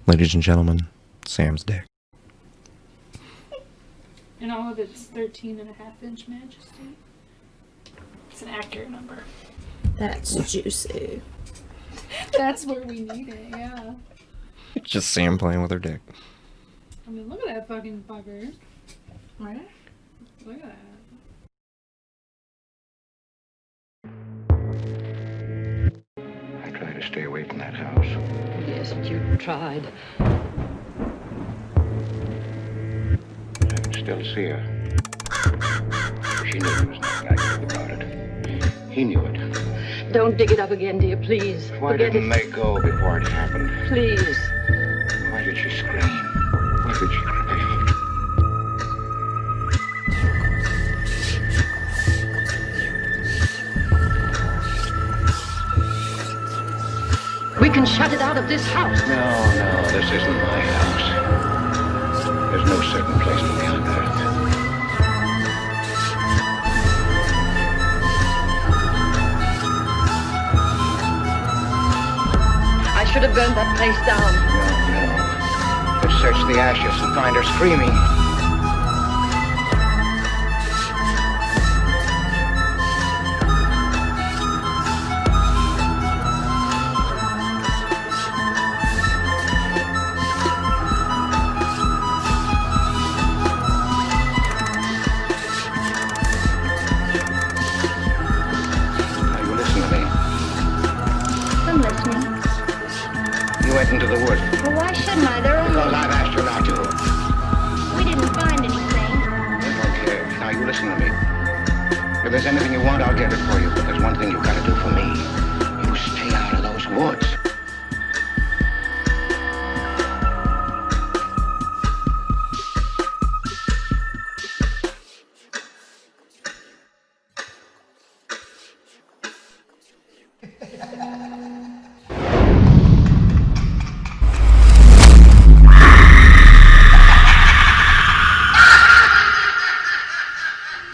Ladies and gentlemen, Sam's dick. In all of its 13.5-inch majesty. It's an accurate number. That's juicy. That's where we need it, yeah. It's just Sam playing with her dick. I mean, look at that fucking fucker. Right? Look at that. I try to stay away from that house. Yes, you tried. I can still see her. She knew there was nothing I could do about it. He knew it. Don't dig it up again, dear, please. Why didn't they go before it happened? Please. Why did she scream? Why did she cry? We can shut it out of this house. No, this isn't my house. There's no certain place for me on earth. I should have burned that place down. No. Let's search the ashes and find her screaming. I'm listening. You went into the woods. Well, why shouldn't I? They're only... Because I've asked you not to. We didn't find anything. I don't care. Now you listen to me. If there's anything you want, I'll get it for you. But there's one thing you've got to do for me. You stay out of those woods.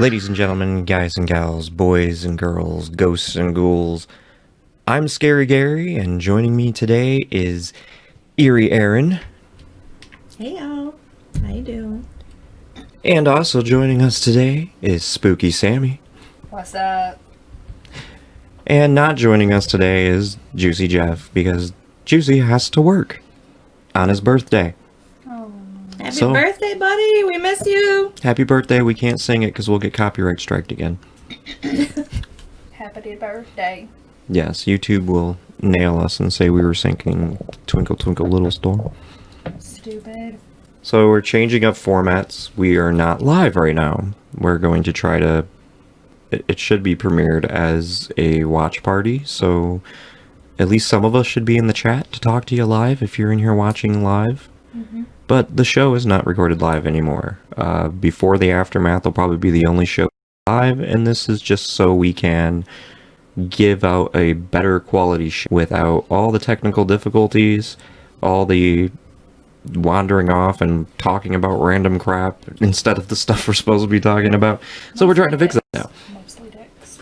Ladies and gentlemen, guys and gals, boys and girls, ghosts and ghouls, I'm Scary Gary, and joining me today is Eerie Aaron. Hey y'all, how you doing? And also joining us today is Spooky Sammy. What's up? And not joining us today is Juicy Jeff, because Juicy has to work on his birthday. Happy birthday, buddy! We miss you! Happy birthday, we can't sing it because we'll get copyright striked again. Happy birthday. Yes, YouTube will nail us and say we were singing Twinkle Twinkle Little Star. Stupid. So we're changing up formats. We are not live right now. We're going to try to... It should be premiered as a watch party, so at least some of us should be in the chat to talk to you live if you're in here watching live. Mm-hmm. But the show is not recorded live anymore. Before the Aftermath will probably be the only show live, and this is just so we can give out a better quality show without all the technical difficulties, all the wandering off and talking about random crap instead of the stuff we're supposed to be talking about. So we're trying to fix that now. Mostly dicks.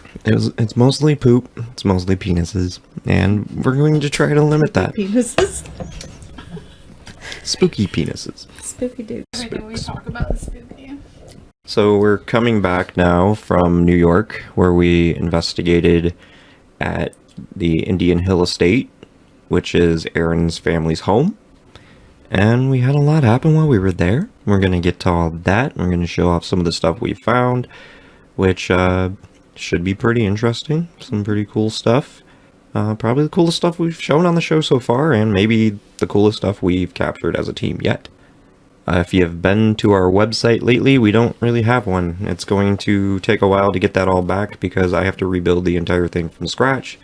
It's mostly poop, it's mostly penises, and we're going to try to limit that. Penises. Spooky penises. Spooky dude. Everything we talk about is spooky. So we're coming back now from New York, where we investigated at the Indian Hill Estate, which is Aaron's family's home. And we had a lot happen while we were there. We're going to get to all of that. We're going to show off some of the stuff we found, which should be pretty interesting. Some pretty cool stuff. Probably the coolest stuff we've shown on the show so far, and maybe the coolest stuff we've captured as a team yet. If you have been to our website lately, we don't really have one. It's going to take a while to get that all back because I have to rebuild the entire thing from scratch.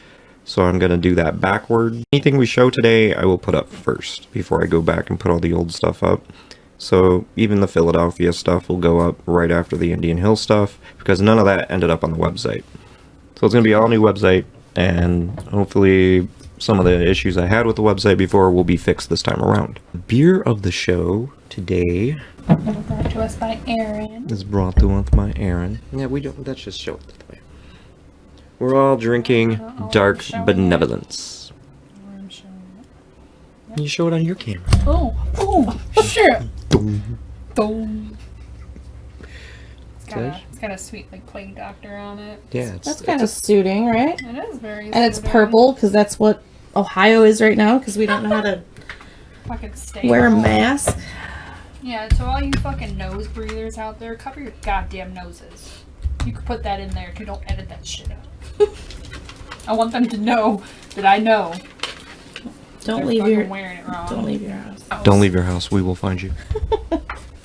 So I'm going to do that backward. Anything we show today, I will put up first before I go back and put all the old stuff up. So even the Philadelphia stuff will go up right after the Indian Hill stuff because none of that ended up on the website. So it's going to be all new website, and hopefully some of the issues I had with the website before will be fixed this time around. Beer of the show today Brought to us by Aaron. is brought to us by Aaron. Yeah, we don't. Let's just show it that way. We're all drinking Dark Benevolence. I'm showing it. You show it on your camera. Oh, shit. Boom. Boom. It's got a sweet, like, plague doctor on it. Yeah, That's kind of soothing, right? It is very And it's soothing. purple because that's what Ohio is right now because we don't know how to Fucking stay wear a home. mask. Yeah, so all you fucking nose breathers out there, cover your goddamn noses. You could put that in there too. Don't edit that shit out. I want them to know that I know. Don't they're leave fucking your wearing it wrong. don't leave your house. Don't leave your house. We will find you.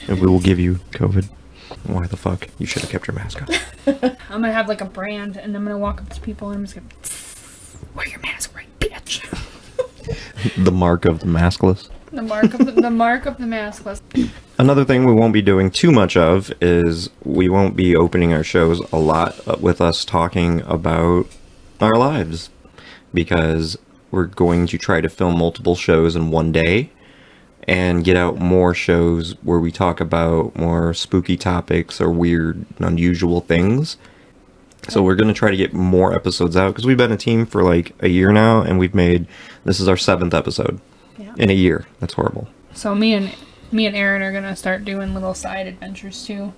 And we will give you COVID. Why the fuck? You should have kept your mask on. I'm gonna have like a brand, and I'm gonna walk up to people, and I'm just gonna wear your mask, right, bitch. The mark of the maskless. The mark of the maskless. Another thing we won't be doing too much of is we won't be opening our shows a lot with us talking about our lives, because we're going to try to film multiple shows in one day and get out more shows where we talk about more spooky topics or weird, unusual things. So we're going to try to get more episodes out because we've been a team for like a year now, and this is our 7th episode in a year. That's horrible. So me and Aaron are gonna start doing little side adventures too.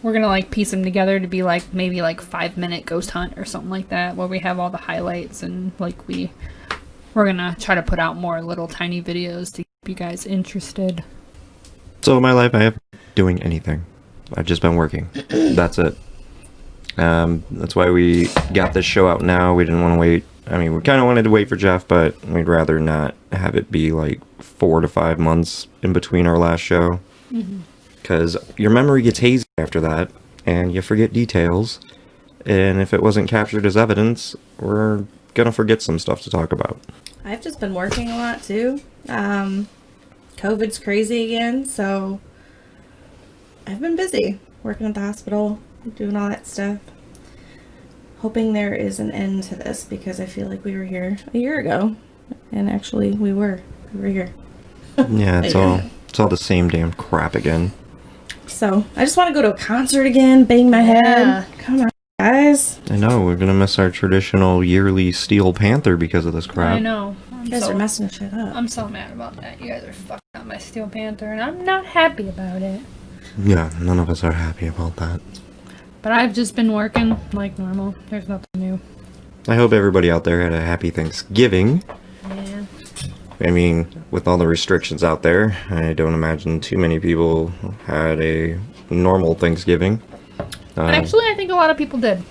We're gonna like piece them together to be like maybe like 5-minute ghost hunt or something like that, where we have all the highlights, and like we're gonna try to put out more little tiny videos to keep you guys interested. So in my life, I haven't been doing anything. I've just been working. That's it. That's why we got this show out now. We didn't want to wait. I mean, we kind of wanted to wait for Jeff, but we'd rather not have it be like 4 to 5 months in between our last show. Because your memory gets hazy after that, and you forget details. And if it wasn't captured as evidence, we're gonna forget some stuff to talk about. I've just been working a lot too. COVID's crazy again, so I've been busy working at the hospital, doing all that stuff. Hoping there is an end to this, because I feel like we were here a year ago, and actually we were here. Yeah, it's all the same damn crap again. So I just want to go to a concert again, bang my head. Come on, guys. I know, we're gonna miss our traditional yearly Steel Panther because of this crap. I know. You guys are messing shit up. I'm so mad about that. You guys are fucking up my Steel Panther, and I'm not happy about it. Yeah, none of us are happy about that. But I've just been working like normal. There's nothing new. I hope everybody out there had a happy Thanksgiving. Yeah. I mean, with all the restrictions out there, I don't imagine too many people had a normal Thanksgiving. Actually, I think a lot of people did.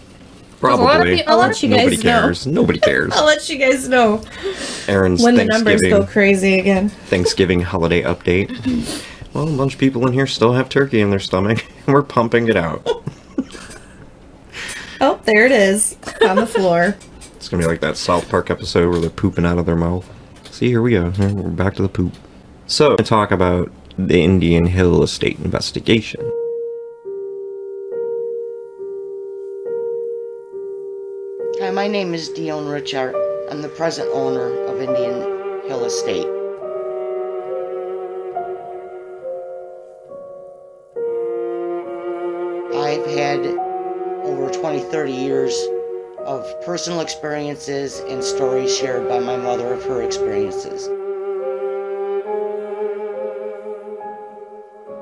Probably. I'll let you guys Nobody cares. Nobody cares. I'll let you guys know Aaron's when the numbers Thanksgiving, go crazy again. Thanksgiving holiday update. Well, a bunch of people in here still have turkey in their stomach, and we're pumping it out. Oh, there it is on the floor. It's gonna be like that South Park episode where they're pooping out of their mouth. See, here we go. We're back to the poop. So, we're gonna talk about the Indian Hill Estate investigation. Hi, my name is Dion Richard. I'm the present owner of Indian Hill Estate. I've had over 20-30 years of personal experiences and stories shared by my mother of her experiences.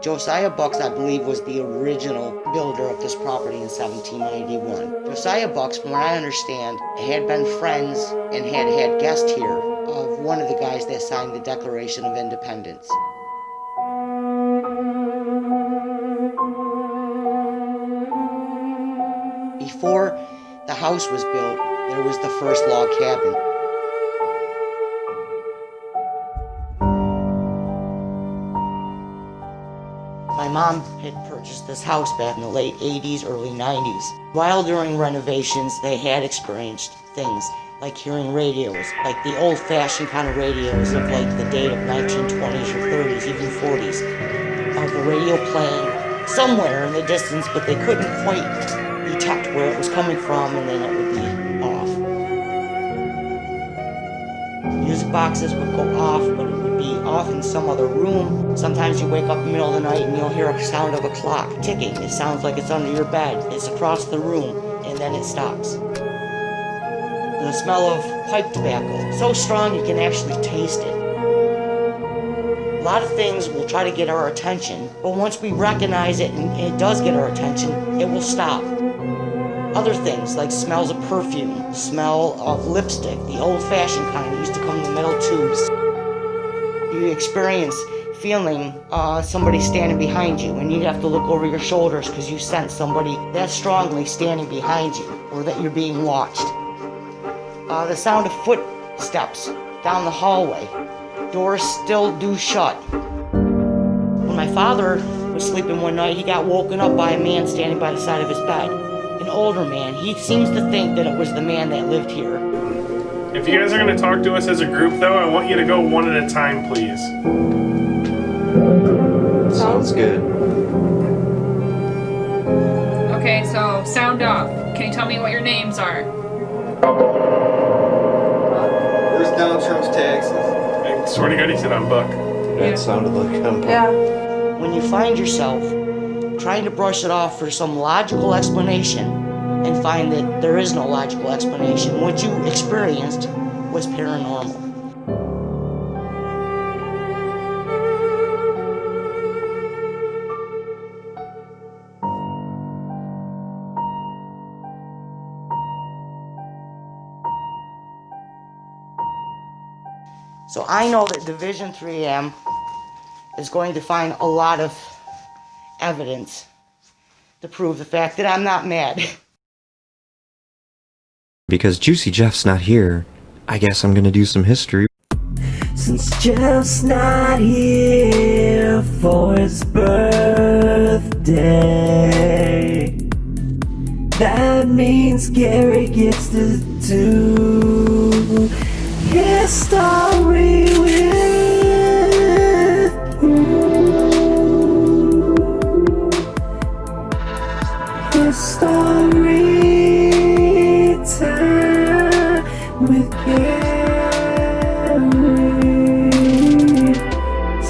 Josiah Bucks, I believe, was the original builder of this property in 1791. Josiah Bucks, from what I understand, had been friends and had guests here of one of the guys that signed the Declaration of Independence. Before the house was built, there was the first log cabin. My mom had purchased this house back in the late 80s, early 90s. While during renovations, they had experienced things like hearing radios, like the old-fashioned kind of radios of like the date of 1920s or 30s, even 40s, of the radio playing somewhere in the distance, but they couldn't quite detect where it was coming from, and then it would be off. Music boxes would go off, but it would be off in some other room. Sometimes you wake up in the middle of the night and you'll hear a sound of a clock ticking. It sounds like it's under your bed. It's across the room, and then it stops. And the smell of pipe tobacco, so strong you can actually taste it. A lot of things will try to get our attention, but once we recognize it and it does get our attention, it will stop. Other things like smells of perfume, smell of lipstick, the old-fashioned kind that used to come in the metal tubes. You experience feeling somebody standing behind you, and you have to look over your shoulders because you sense somebody that strongly standing behind you, or that you're being watched. The sound of footsteps down the hallway. Doors still do shut. When my father was sleeping one night, he got woken up by a man standing by the side of his bed. An older man. He seems to think that it was the man that lived here. If you guys are going to talk to us as a group, though, I want you to go one at a time, please. Sounds good. Okay, so sound off. Can you tell me what your names are? Where's Donald Trump's taxes? I swear to God, he said I'm Buck. That sounded like him. Yeah. When you find yourself trying to brush it off for some logical explanation and find that there is no logical explanation, what you experienced was paranormal. So I know that Division 3M is going to find a lot of evidence to prove the fact that I'm not mad. Because Juicy Jeff's not here, I guess I'm gonna do some history. Since Jeff's not here for his birthday, that means Gary gets to do his story with his story time with Gary.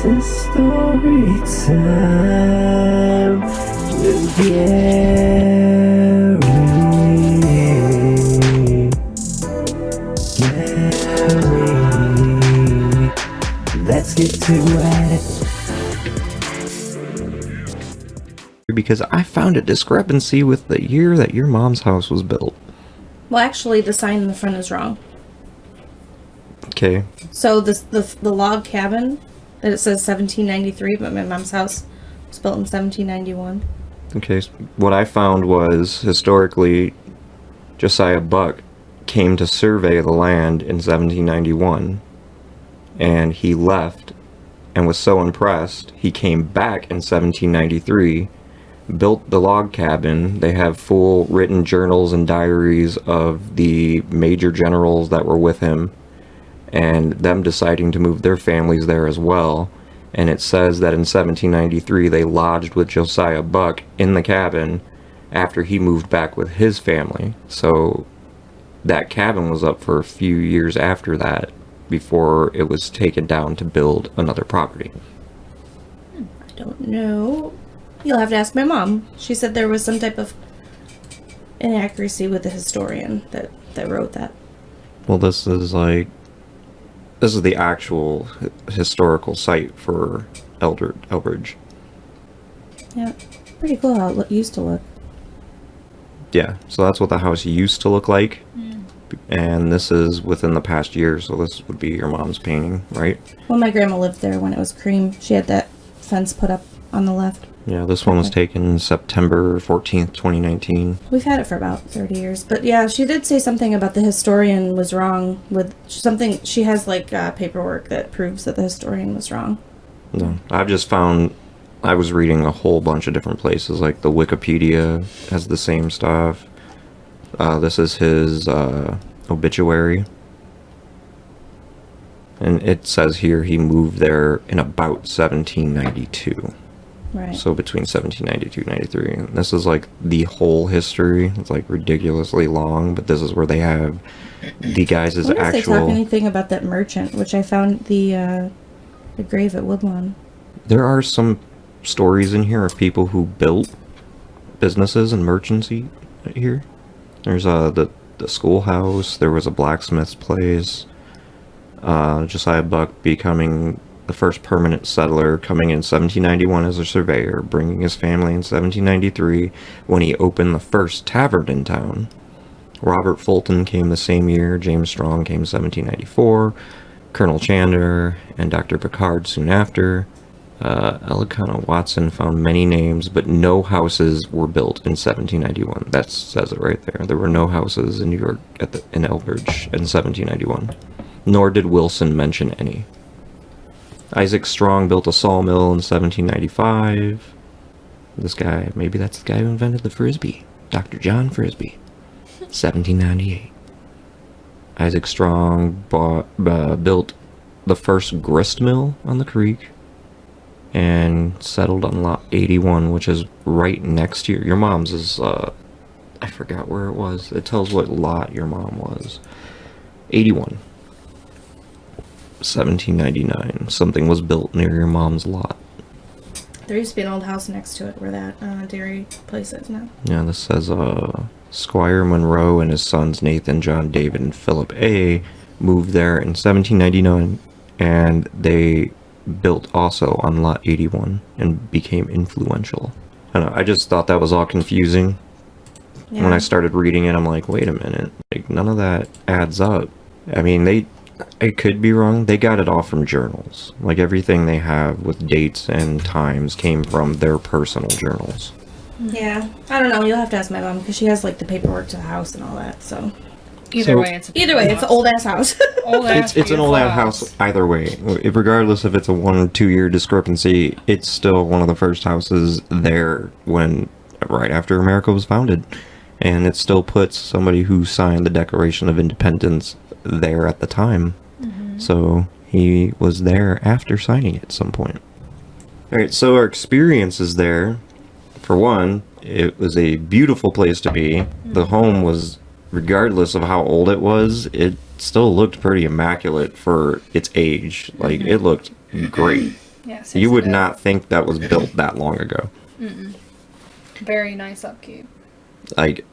It's story time with Gary. Let's get to it. Because I found a discrepancy with the year that your mom's house was built. Well, actually, the sign in the front is wrong. Okay. So the log cabin that it says 1793, but my mom's house was built in 1791. Okay. What I found was, historically, Josiah Buck came to survey the land in 1791. And he left and was so impressed, he came back in 1793, built the log cabin. They have full written journals and diaries of the major generals that were with him, and them deciding to move their families there as well. And it says that in 1793 they lodged with Josiah Buck in the cabin after he moved back with his family. So that cabin was up for a few years after that, before it was taken down to build another property. I don't know. You'll have to ask my mom. She said there was some type of inaccuracy with the historian that wrote that. Well, this is the actual historical site for Elbridge. Yeah, pretty cool how it used to look. Yeah, so that's what the house used to look like. And this is within the past year, so this would be your mom's painting, right? Well, my grandma lived there when it was cream. She had that fence put up on the left. Yeah, this one was taken September 14th, 2019. We've had it for about 30 years. But yeah, she did say something about the historian was wrong with something. She has paperwork that proves that the historian was wrong. No, I've just found, I was reading a whole bunch of different places, like the Wikipedia has the same stuff. This is his obituary. And it says here he moved there in about 1792. Right. So between 1792 and 93. And this is like the whole history. It's like ridiculously long, but this is where they have the guys' I wonder if they talk actual... anything about that merchant, which I found the grave at Woodlawn. There are some stories in here of people who built businesses and merchancy here. There's the schoolhouse. There was a blacksmith's place. Josiah Buck becoming the first permanent settler, coming in 1791 as a surveyor, bringing his family in 1793 when he opened the first tavern in town. Robert Fulton came the same year, James Strong came 1794, Colonel Chandler, and Dr. Picard soon after. Elkanah Watson found many names, but no houses were built in 1791. That says it right there. There were no houses in New York in Elbridge in 1791. Nor did Wilson mention any. Isaac Strong built a sawmill in 1795. This guy, maybe that's the guy who invented the Frisbee. Dr. John Frisbee. 1798. Isaac Strong built the first grist mill on the creek and settled on lot 81, which is right next to your mom's is, I forgot where it was. It tells what lot your mom was. 81. 1799. Something was built near your mom's lot. There used to be an old house next to it where that dairy place is now. Yeah, this says, Squire Monroe and his sons Nathan, John, David, and Philip A. moved there in 1799, and they built also on lot 81 and became influential. I don't know, I just thought that was all confusing. Yeah. When I started reading it, I'm like, wait a minute, like none of that adds up. I mean, I could be wrong. They got it all from journals. Like everything they have with dates and times came from their personal journals. Yeah, I don't know. You'll have to ask my mom because she has like the paperwork to the house and all that. So Either way, it's an old ass house. It's an old ass house either way. Regardless if it's a 1 or 2 year discrepancy, it's still one of the first houses there right after America was founded, and it still puts somebody who signed the Declaration of Independence there at the time. So he was there after signing it at some point. All right, so our experiences there. For one, it was a beautiful place to be. The home was, regardless of how old it was, it still looked pretty immaculate for its age. Like, it looked great. Yeah, you would not think that was built that long ago. Very nice upkeep. Like,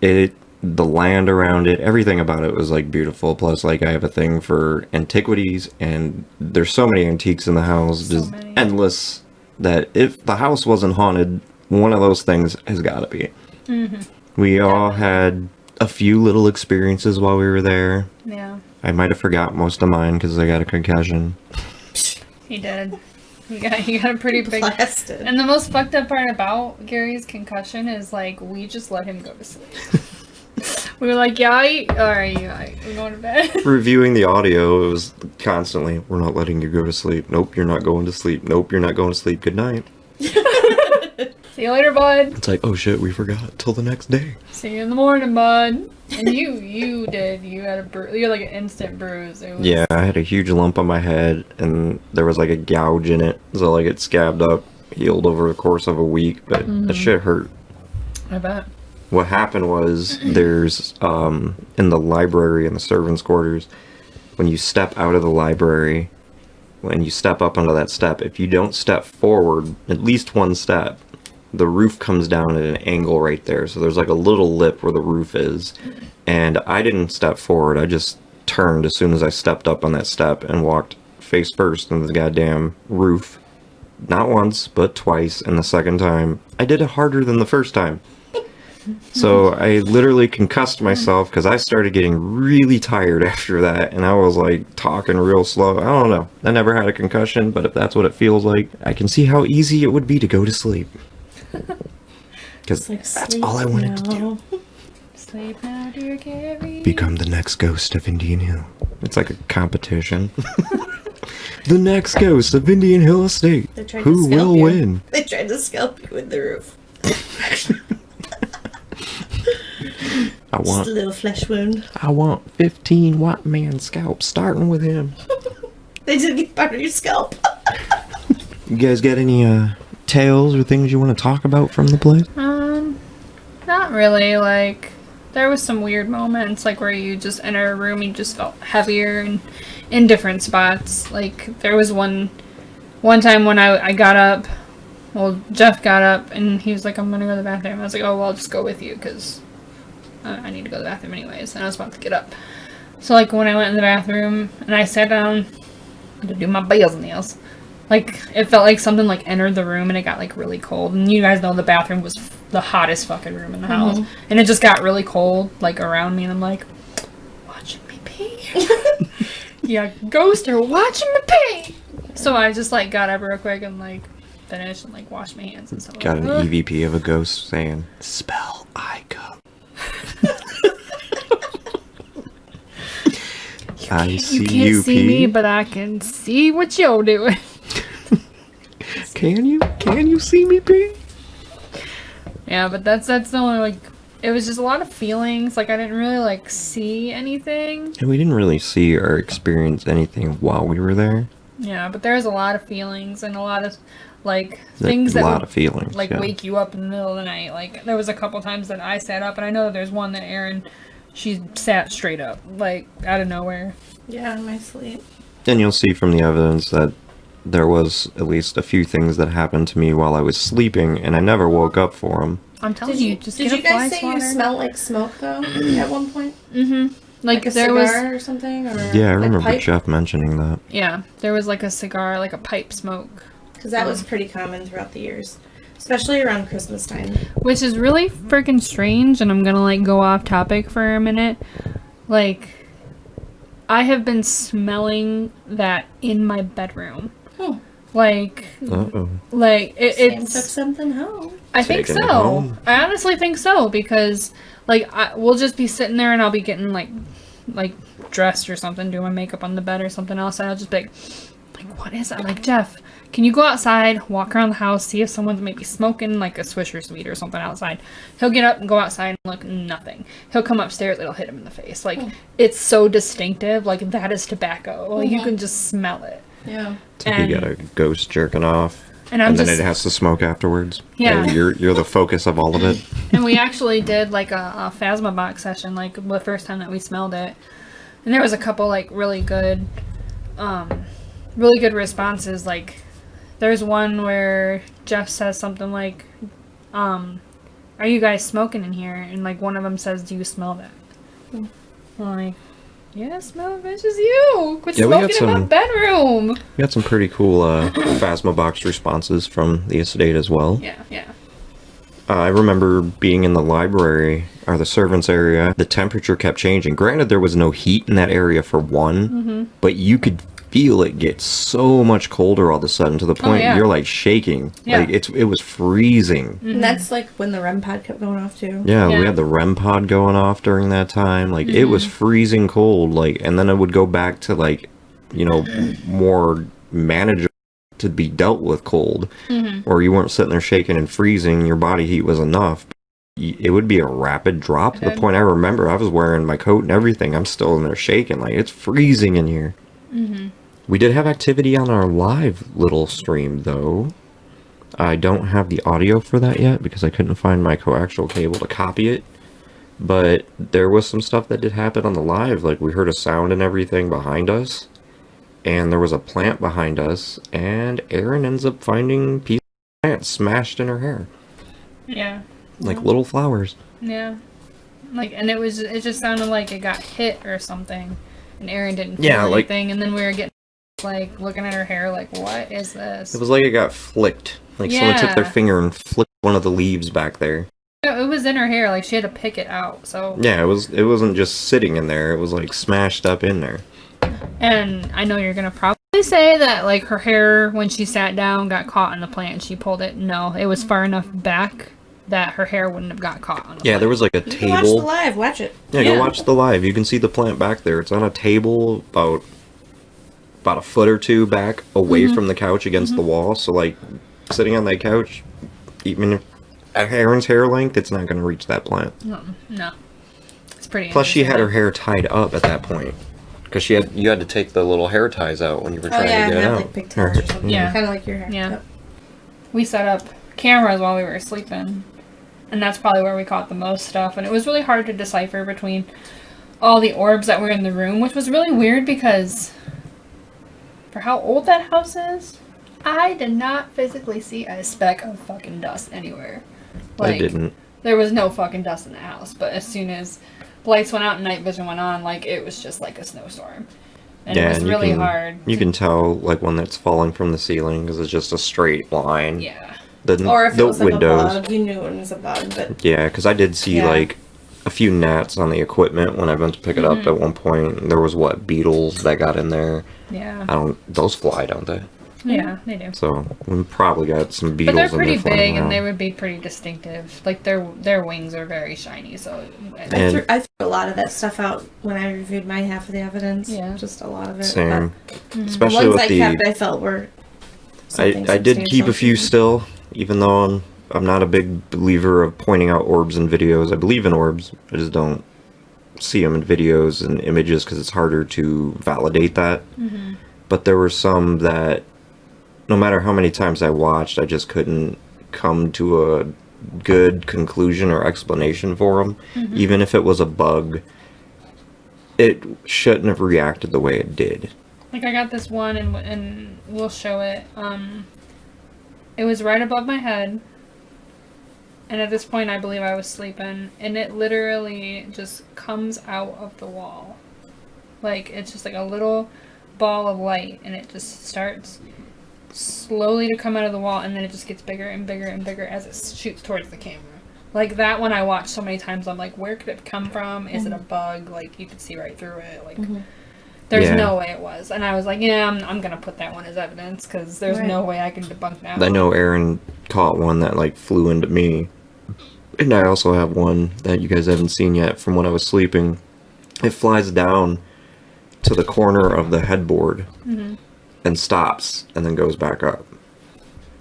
the land around it, everything about it was, like, beautiful. Plus, like, I have a thing for antiquities, and there's so many antiques in the house, just endless, that if the house wasn't haunted, one of those things has got to be. We all had a few little experiences while we were there. Yeah. I might have forgot most of mine because I got a concussion. He did. He got a pretty big... Blasted. And the most fucked up part about Gary's concussion is, like, we just let him go to sleep. We were like, alright, we're going to bed. Reviewing the audio, it was constantly, we're not letting you go to sleep. Nope, you're not going to sleep. Nope, you're not going to sleep. Good night. See you later, bud. It's like, oh shit, we forgot. Till the next day. See you in the morning, bud. And you did. You had you had like an instant bruise. It was... Yeah, I had a huge lump on my head, and there was like a gouge in it. So like it scabbed up, healed over the course of a week, but that shit hurt. I bet. What happened was there's in the library in the servants' quarters, when you step out of the library, when you step up onto that step, if you don't step forward at least one step, the roof comes down at an angle right there. So there's like a little lip where the roof is. And I didn't step forward. I just turned as soon as I stepped up on that step and walked face first into the goddamn roof. Not once, but twice. And the second time, I did it harder than the first time. So I literally concussed myself because I started getting really tired after that. And I was like talking real slow. I don't know. I never had a concussion, but if that's what it feels like, I can see how easy it would be to go to sleep. Because like, that's all I wanted to do. Sleep now, dear Gary. Become the next ghost of Indian Hill. It's like a competition. The next ghost of Indian Hill Estate. Who will win? They tried to scalp you with the roof. Just a little flesh wound. I want 15 white man scalps, starting with him. They did get part of your scalp. You guys got any tales or things you want to talk about from the place? Not really. Like, there was some weird moments, like where you just enter a room, you just felt heavier and in different spots. Like, there was one time when I got up. Well, Jeff got up and he was like, "I'm gonna go to the bathroom." I was like, "Oh, well, I'll just go with you because I need to go to the bathroom anyways." And I was about to get up. So, like, when I went in the bathroom and I sat down to do my nails, like it felt like something like entered the room and it got like really cold. And you guys know the bathroom was the hottest fucking room in the house, and it just got really cold like around me. And I'm like, watching me pee. Yeah, ghost are watching me pee. So I just like got up real quick and like finished and like washed my hands and stuff. Got an EVP of a ghost saying, "Spell I come." I see you can't you see pee. me, but I can see what you're doing. Can you? Can you see me pee? Yeah, but that's the only like. It was just a lot of feelings. Like I didn't really like see anything. And we didn't really see or experience anything while we were there. Yeah, but there's a lot of feelings and a lot of like things A that lot would, of feelings. like yeah. wake you up in the middle of the night. Like there was a couple times that I sat up, and I know that there's one that Erin, she sat straight up, like out of nowhere. Yeah, in my sleep. And you'll see from the evidence that there was at least a few things that happened to me while I was sleeping, and I never woke up for them. I'm telling you, just Did get you a fly guys say swatter. you smelled like smoke though at one point? Mm-hmm. Like a there cigar was. or something? Or Yeah, I like remember pipe? Jeff mentioning that. Yeah, there was like a cigar, like a pipe smoke. Because that was pretty common throughout the years, especially around Christmas time. Which is really freaking strange, and I'm gonna like go off topic for a minute. Like, I have been smelling that in my bedroom. Hmm. Like, Uh-oh. like Sam took it's. something home. I think Taking it so. home. I honestly think so because, like, we'll just be sitting there and I'll be getting like dressed or something, doing my makeup on the bed or something else, and I'll just be like, what is that? Like, Jeff, can you go outside, walk around the house, see if someone's maybe smoking like a Swisher Sweet or something outside? He'll get up and go outside and look, nothing. He'll come upstairs, it'll hit him in the face. Like, it's so distinctive. Like, that is tobacco. Like, you can just smell it. Yeah. It's like you got a ghost jerking off, And I'm then just- it has to smoke afterwards. Yeah. And you're the focus of all of it. And we actually did like a Phasma box session, like the first time that we smelled it. And there was a couple like really good responses. Like there's one where Jeff says something like, are you guys smoking in here? And like one of them says, do you smell that? I'm like, yeah, smell it, bitch, it's you. Quit Yeah, we had smoking in my some- bedroom. We had some pretty cool Phasma box responses from the estate as well. Yeah, yeah. I remember being in the library or the servants area. The temperature kept changing. Granted, there was no heat in that area for one, but you could feel it get so much colder all of a sudden to the point yeah. you're like shaking. Yeah. Like it was freezing. And that's like when the REM pod kept going off too. Yeah, Yeah. we had the REM pod going off during that time. Like it was freezing cold. Like, and then it would go back to like, more manageable to be dealt with cold, or you weren't sitting there shaking and freezing. Your body heat was enough. It would be a rapid drop to the Okay. point I remember I was wearing my coat and everything. I'm still in there shaking. Like it's freezing in here. We did have activity on our live little stream though. I don't have the audio for that yet because I couldn't find my coaxial cable to copy it. But there was some stuff that did happen on the live. Like we heard a sound and everything behind us. And there was a plant behind us. And Erin ends up finding pieces of plant smashed in her hair. Yeah. Like little flowers. Yeah. Like, and it just sounded like it got hit or something. And Erin didn't feel Yeah, like- anything. And then we were getting, like, looking at her hair, like, what is this? It was like it got flicked. Like someone took their Yeah. finger and flicked one of the leaves back there. It was in her hair. Like, she had to pick it out. So, Yeah, it wasn't just sitting in there. It was like smashed up in there. and I know you're going to probably say that, like, her hair, when she sat down, got caught in the plant and she pulled it. No, it was far enough back that her hair wouldn't have got caught on the Yeah, plant. there was like a You can watch the table. live. Watch it. Yeah, Yeah. go watch the live. You can see the plant back there. It's on a table about a foot or two back away from the couch against the wall. So like sitting on that couch, even if at Erin's hair length, it's not going to reach that plant. No. It's pretty Plus, she had her interesting. hair tied up at that point because you had to take the little hair ties out when you were Oh trying yeah, to and get it have out. like pigtails or something. Yeah. Kind of like your hair. Yeah. Yep. We set up cameras while we were sleeping, and that's probably where we caught the most stuff. And it was really hard to decipher between all the orbs that were in the room, which was really weird because for how old that house is, I did not physically see a speck of fucking dust anywhere. I didn't. There was no fucking dust in the house, but as soon as the lights went out and night vision went on, like, it was just like a snowstorm. And it was and really hard. You can tell like when it's falling from the ceiling because it's just a straight line. Yeah. Or if the it was like windows. a bug, you knew it was a bug. But Yeah, because I did see like a few gnats on the equipment when I went to pick it up at one point. There was beetles that got in there. Yeah. Those fly, don't they? Yeah, they do. So we probably got some beetles. But they're in pretty there flying big, around. and they would be pretty distinctive. Like their wings are very shiny. So I threw a lot of that stuff out when I reviewed my half of the evidence. Yeah, just a lot of it. Same, but especially the ones with I kept, I felt were. I did keep a few still, even though I'm not a big believer of pointing out orbs in videos. I believe in orbs, I just don't see them in videos and images because it's harder to validate that. But there were some that, no matter how many times I watched, I just couldn't come to a good conclusion or explanation for them. Even if it was a bug, it shouldn't have reacted the way it did. Like I got this one, and we'll show it. It was right above my head. And at this point, I believe I was sleeping, and it literally just comes out of the wall. Like, it's just like a little ball of light, and it just starts slowly to come out of the wall, and then it just gets bigger and bigger and bigger as it shoots towards the camera. Like, that one I watched so many times, I'm like, where could it come from? Is it a bug? Like, you could see right through it. Like, there's no way it was. And I was like, yeah, I'm going to put that one as evidence, because there's no way I can debunk that I know Aaron caught one that, like, flew into me. And I also have one that you guys haven't seen yet from when I was sleeping. It flies down to the corner of the headboard and stops and then goes back up.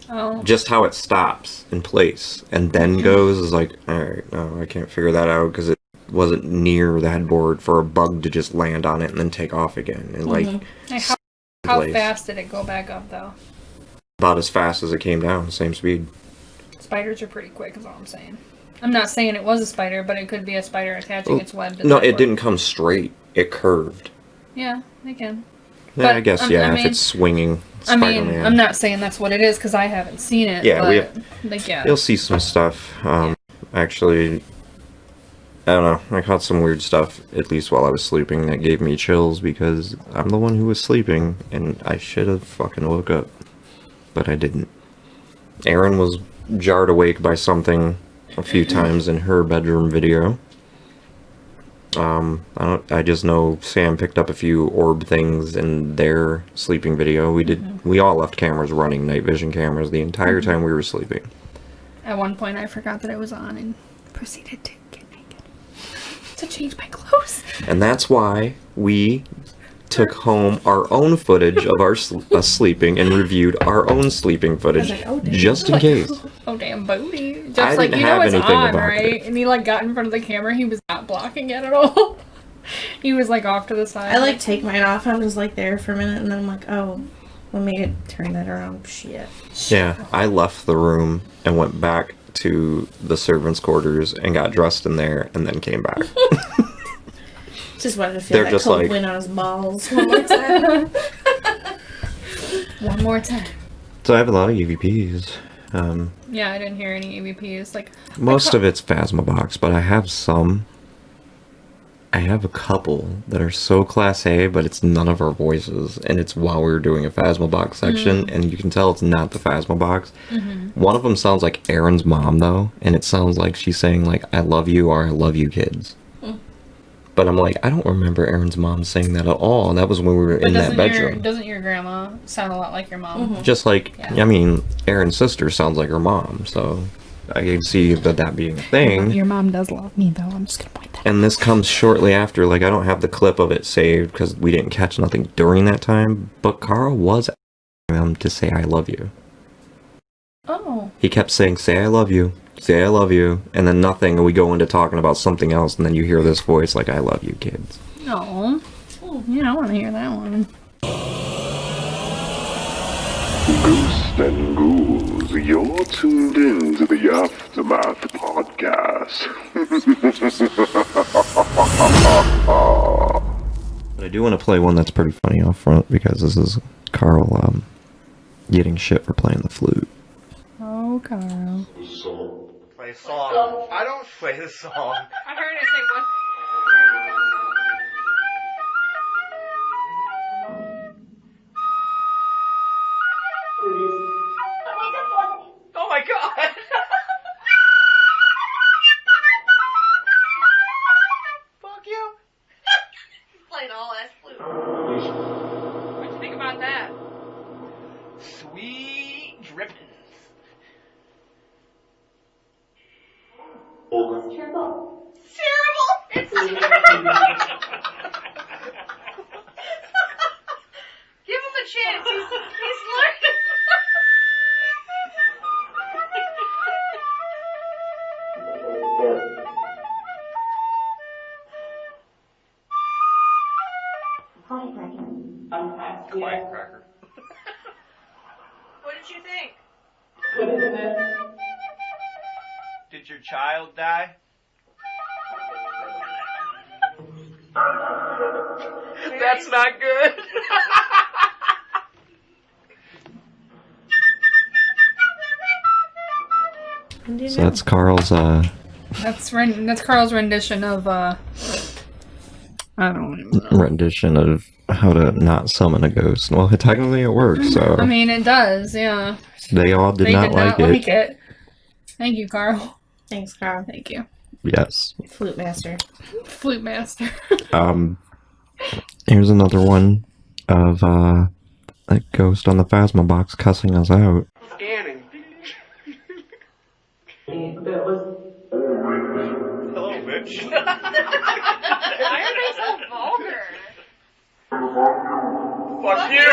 Oh. Just how it stops in place and then goes is like, alright, no, I can't figure that out because it wasn't near the headboard for a bug to just land on it and then take off again. And like how fast did it go back up, though? About as fast as it came down, same speed. Spiders are pretty quick, is all I'm saying. I'm not saying it was a spider, but it could be a spider attaching its web to No, that it web. didn't come straight. It curved. Yeah, they can. Yeah, But, I guess, if it's swinging Spider-Man. I'm not saying that's what it is, because I haven't seen it. Yeah, but, you'll see some stuff. Actually, I don't know. I caught some weird stuff, at least while I was sleeping, that gave me chills, because I'm the one who was sleeping, and I should have fucking woke up. But I didn't. Erin was jarred awake by something a few times in her bedroom video. I just know Sam picked up a few orb things in their sleeping video. We all left cameras running, night vision cameras, the entire time we were sleeping. At one point, I forgot that it was on and proceeded to get naked. To change my clothes. And that's why we took home our own footage of our sleeping and reviewed our own sleeping footage, just in case. Oh, damn booty. I Just like, didn't you know have it's anything on, about right? it. And he, like, got in front of the camera. He was not blocking it at all. He was, like, off to the side. I, like, take mine off. I'm just, like, there for a minute, and then I'm like, oh, let me turn that around. Shit. Yeah, I left the room and went back to the servants' quarters and got dressed in there and then came back. Just wanted to feel that cold wind on his balls one more time. One more time. So I have a lot of EVPs. Yeah, I didn't hear any EVPs. Like, Most of it's Phasmabox, but I have some. I have a couple that are so Class A, but it's none of our voices, and it's while we were doing a Phasmabox section, and you can tell it's not the Phasmabox. One of them sounds like Aaron's mom, though, and it sounds like she's saying, like, I love you or I love you, kids. But I'm like, I don't remember Aaron's mom saying that at all, and that was when we were in that bedroom. Doesn't your grandma sound a lot like your mom? Just like, I mean, Aaron's sister sounds like her mom, so I can see that being a thing. Your mom does love me, though. I'm just gonna point that out. And this comes shortly after. Like, I don't have the clip of it saved because we didn't catch nothing during that time. But Carl was asking them to say I love you. Oh. He kept saying, say I love you, say I love you, and then nothing, and we go into talking about something else, and then you hear this voice like, I love you, kids. No. Yeah, I want to hear that one. Ghosts and ghouls, you're tuned in to the Aftermath podcast. But I do want to play one that's pretty funny off front, because this is Carl getting shit for playing the flute. Oh, Carl. Play a song. I don't play the song. I heard it say what? Wee drippings. Terrible. It's Give him a chance. He's learning. Firecracker. What did you think? Did your child die? That's not good. So that's Carl's, That's Carl's rendition of I don't even know. rendition of how to not summon a ghost. Well, technically it works, so... I mean, it does, yeah. They all did not like it. Thank you, Carl. Thanks, Carl. Thank you. Yes. Flute master. Flute master. Here's another one of, a ghost on the Phasma box cussing us out. Scanning. Hello, bitch. Why are they so vulgar? Fuck you.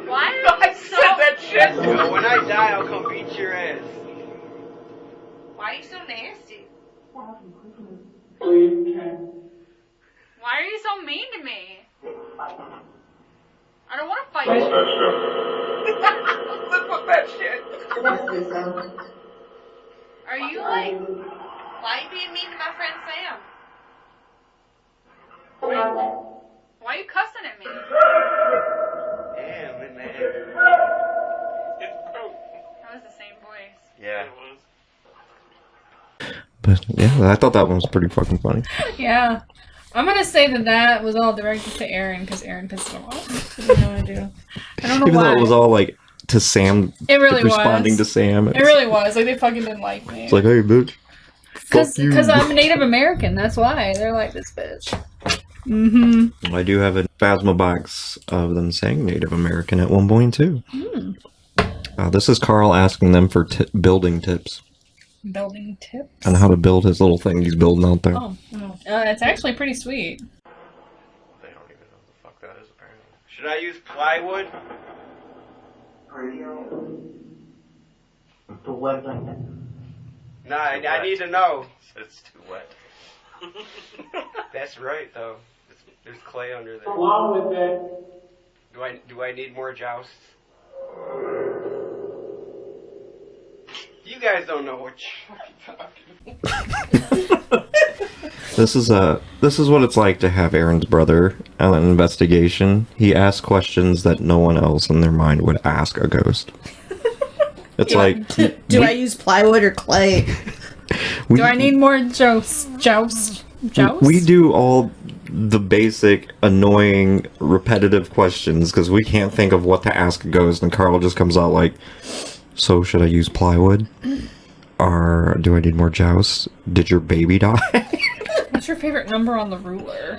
Why are I you said that shit. Yo, when I die, I'll come beat your ass. Why are you so nasty? Why are you so mean to me? I don't want to fight you. Look at that shit. Are you like, why are you being mean to my friend Sam? Why are you cussing at me? Damn, man. That was the same voice. Yeah. But, yeah, I thought that one was pretty fucking funny. Yeah. I'm gonna say that was all directed to Aaron, because Aaron pissed him off. I do. I don't know Even why. though it was all, like, to Sam, It really responding was. to Sam. It really was. Like, they fucking didn't like me. It's like, hey, bitch. Fuck you. Because I'm Native American, that's why. They're like, this bitch. Mm-hmm. I do have a Phasma box of them saying Native American at one point, too. This is Carl asking them for building tips Building tips? on how to build his little thing he's building out there. Oh. It's actually pretty sweet. They don't even know what the fuck that is, apparently. Should I use plywood? Nah, I need to know. It's too wet. That's right, though. There's clay under there. Along with that. Do I need more jousts? You guys don't know what you're talking. This is what it's like to have Aaron's brother on an investigation. He asks questions that no one else in their mind would ask a ghost. It's like, do I use plywood or clay? Do I need more joust? We do all the basic, annoying, repetitive questions because we can't think of what to ask a ghost, and Carl just comes out like, so should I use plywood? Or do I need more jousts? Did your baby die? What's your favorite number on the ruler?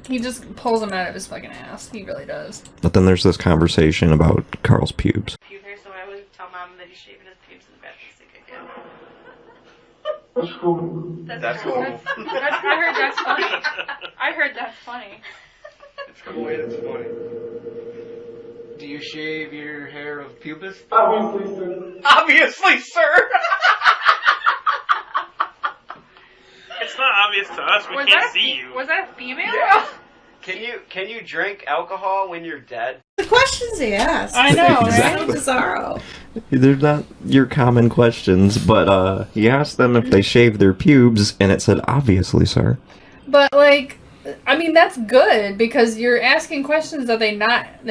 He just pulls them out of his fucking ass. He really does. But then there's this conversation about Carl's pubes. So I would tell Mom that he's shaving his pubes in the bathroom sink again. That's cool. I heard that's funny. I heard that's funny. It's cool and it's funny. Do you shave your hair of pubis? Obviously, sir. Obviously, sir! It's not obvious to us. We can't see you. Was that a female? Yeah. Can you drink alcohol when you're dead? The questions he asked. I know, Exactly. right? Bizarro. They're not your common questions, but he asked them if they shaved their pubes, and it said, obviously, sir. But like, I mean, that's good because you're asking questions that they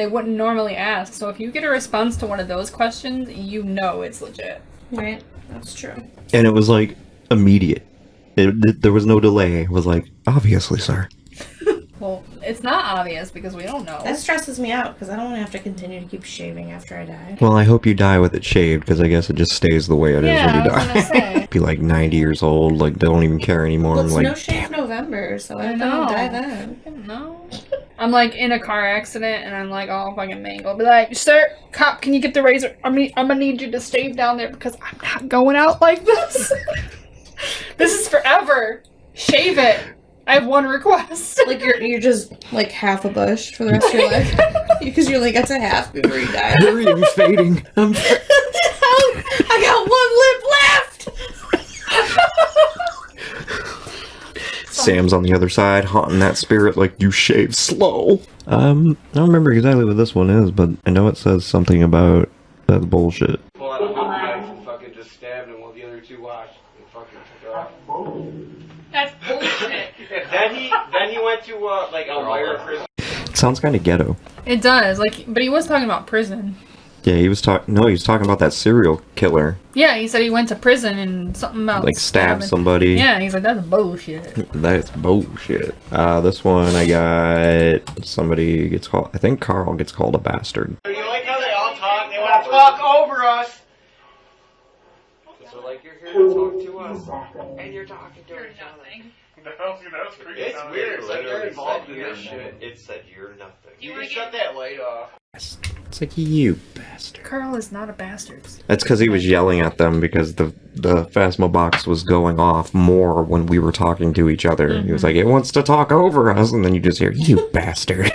wouldn't normally ask. So if you get a response to one of those questions, you know it's legit. Right. That's true. And it was like immediate. There was no delay. It was like, obviously, sir. Well, it's not obvious because we don't know. That stresses me out because I don't want to have to continue to keep shaving after I die. Well, I hope you die with it shaved, because I guess it just stays the way it is when you I was die. gonna say. Be like 90 years old, like, they don't even care anymore. Well, it's and like, no shave November, so I I'm know. gonna die then. No. I'm like in a car accident and I'm like all fucking mangled. Be like, sir, cop, can you get the razor? I'm gonna need you to stay down there because I'm not going out like this. This is forever. Shave it. I have one request. Like you're just like half a bush for the rest of your life because you only got to half before you die. Hurry, I'm fading. I got one lip left. Sam's on the other side, haunting that spirit like you shave slow. I don't remember exactly what this one is, but I know it says something about that's bullshit. Pull out a knife and fucking just stabbed him while the other two watched and fucking took it off. That's bullshit. Then he went to like Elmira prison. It sounds kind of ghetto. It does, like, but he was talking about prison. Yeah, he was talking. No, he was talking about that serial killer. Yeah, he said he went to prison and something about Like stabbed somebody. Yeah, he's like, that's bullshit. That's bullshit. This one I got. Somebody gets called. I think Carl gets called a bastard. You like how they all talk? They want to talk over us. So like you're here to talk to us, and you're talking to nothing. That was creepy. It's weird. It's like they're involved in this shit. It said you're nothing. You can shut that light off. It's like you bastard. Carl is not a bastard. That's because he was yelling at them because the Phasma box was going off more when we were talking to each other. He was like, it wants to talk over us, and then you just hear, you bastard.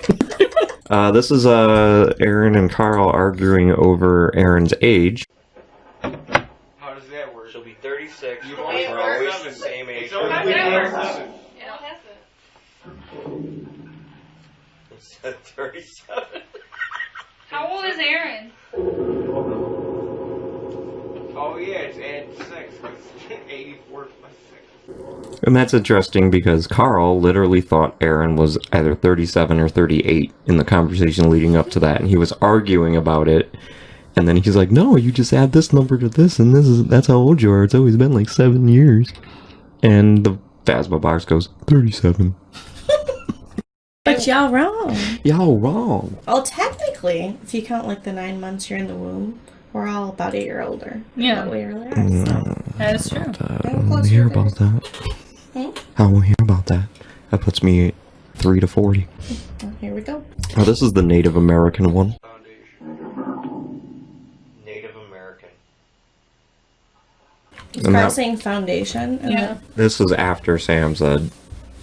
This is Aaron and Carl arguing over Aaron's age. How does that work? She'll be 36. You've We're only always heard the same age. How does that work? It said 37. How old is Aaron? Oh yeah, it's add 6. It's 84 plus 6. And that's interesting because Carl literally thought Aaron was either 37 or 38 in the conversation leading up to that, and he was arguing about it. And then he's like, no, you just add this number to this, and that's how old you are. It's always been like 7 years. And the Phasma box goes, 37. But y'all wrong. Y'all wrong. Well, technically, if you count like the 9 months you're in the womb, we're all about a year older. Yeah. Than what we really are. So. That is true. I won't hear about that. I won't hear about that. That puts me 3 to 40. Well, here we go. Oh, this is the Native American one. Native American. Is And Carl that- saying foundation? And Yeah. This is after Sam said,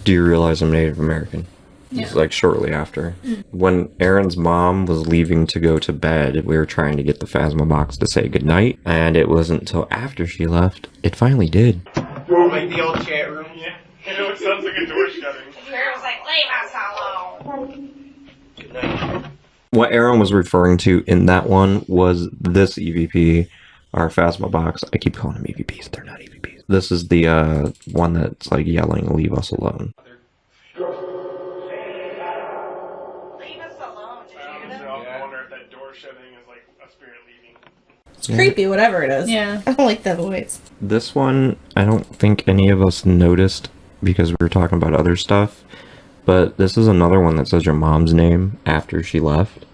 do you realize I'm Native American? It's Yeah. like shortly after. When Aaron's mom was leaving to go to bed, we were trying to get the Phasma box to say goodnight, and it wasn't until after she left, it finally did. Like the old chat room. Yeah. You know, it sounds like a door shutting. It was like, leave us alone. Good night. What Aaron was referring to in that one was this EVP, our Phasma box. I keep calling them EVPs, they're not EVPs. This is the one that's like yelling, leave us alone. Leave us alone. Did you hear them? I wonder if that door shutting is like a spirit leaving. It's creepy, whatever it is. Yeah. I don't like that voice. This one, I don't think any of us noticed because we were talking about other stuff, but this is another one that says your mom's name after she left.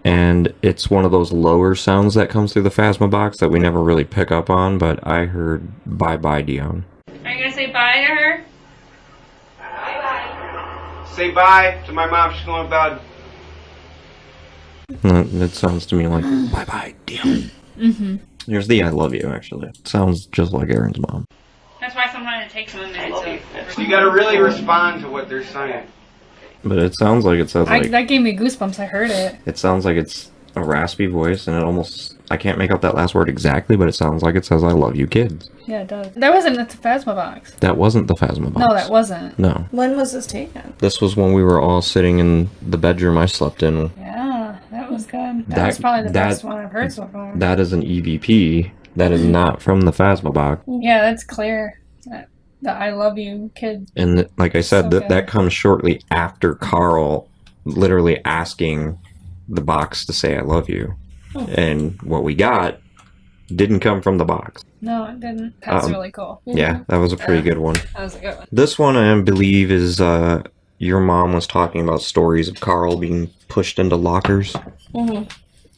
And it's one of those lower sounds that comes through the Phasma box that we never really pick up on, but I heard bye-bye, Dion. Are you gonna say bye to her? Say bye to my mom. She's going to bed. It sounds to me like bye-bye, Dion. Here's the I love you, actually. It sounds just like Aaron's mom. That's why sometimes it takes them a minute So you got to really respond to what they're saying. But it sounds like it says like... that gave me goosebumps. I heard it. It sounds like it's a raspy voice, and it almost... I can't make out that last word exactly, but it sounds like it says, I love you, kids. Yeah, it does. That wasn't the Phasma box. That wasn't the Phasma box. No, that wasn't. No. When was this taken? This was when we were all sitting in the bedroom I slept in. Yeah, that was good. That- That was probably the that- best one I've heard so far. That is an EVP. That is not from the Phasma box. Yeah, that's clear. The I love you kid. And like I said, So that comes shortly after Carl literally asking the box to say I love you. And what we got didn't come from the box. No, it didn't. That's really cool. Yeah, that was a pretty good one. That was a good one. This one, I believe, is your mom was talking about stories of Carl being pushed into lockers.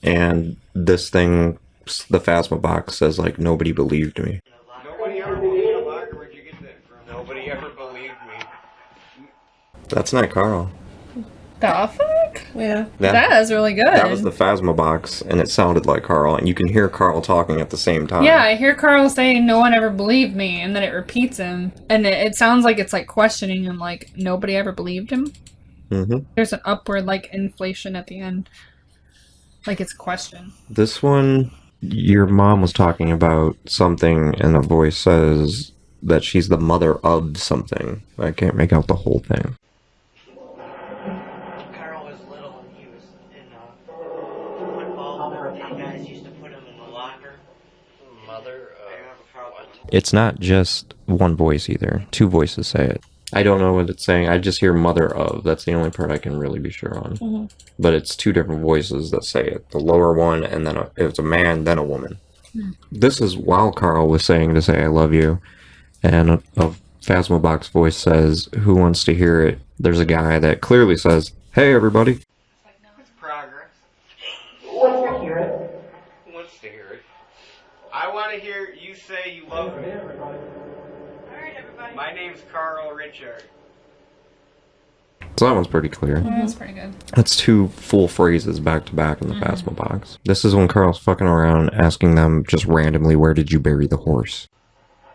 And this thing, the Phasma box, says, like, nobody believed me. Nobody ever believed a locker. Where'd you get that from? Nobody ever believed me. That's not Carl. The fuck? Yeah. That is really good. That was the Phasma box, and it sounded like Carl, and you can hear Carl talking at the same time. Yeah, I hear Carl saying no one ever believed me, and then it repeats him, and it sounds like it's like questioning him, like nobody ever believed him. Mm-hmm. There's an upward like inflation at the end, like it's a question. This one, your mom was talking about something, and a voice says that she's the mother of something. I can't make out the whole thing. Carl was little and he was in football. The guys used to put him in the locker. Mother of what? It's not just one voice either. Two voices say it. I don't know what it's saying. I just hear mother of. That's the only part I can really be sure on. Mm-hmm. But it's two different voices that say it. The lower one, and then if it's a man, then a woman. This is while Carl was saying to say I love you, and a Phasma box voice says, who wants to hear it? There's a guy that clearly says, hey everybody. It's progress. Who wants to hear it? Who wants to hear it? I want to hear you say you love me. Everybody. Alright, everybody. My name's Carl Richard. So that one's pretty clear. That's pretty good. That's two full phrases back to back in the Phasma box. This is when Carl's fucking around asking them just randomly, where did you bury the horse?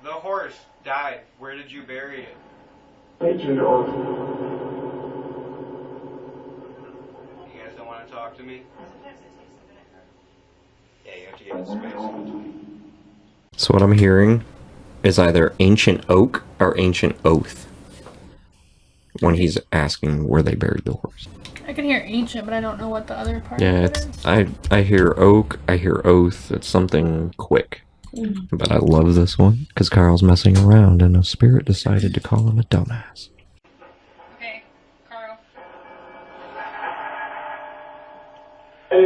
The horse died. Where did you bury it? Ancient Earth. You guys don't want to talk to me? Sometimes it takes a minute. Yeah, you have to give it space in between. So what I'm hearing is either ancient oak or ancient oath when he's asking where they buried the horse. I can hear ancient, but I don't know what the other part Yeah, of it it's is. I hear oak, I hear oath. It's something quick. But I love this one because Carl's messing around and a spirit decided to call him a dumbass. Okay, Carl. Hey,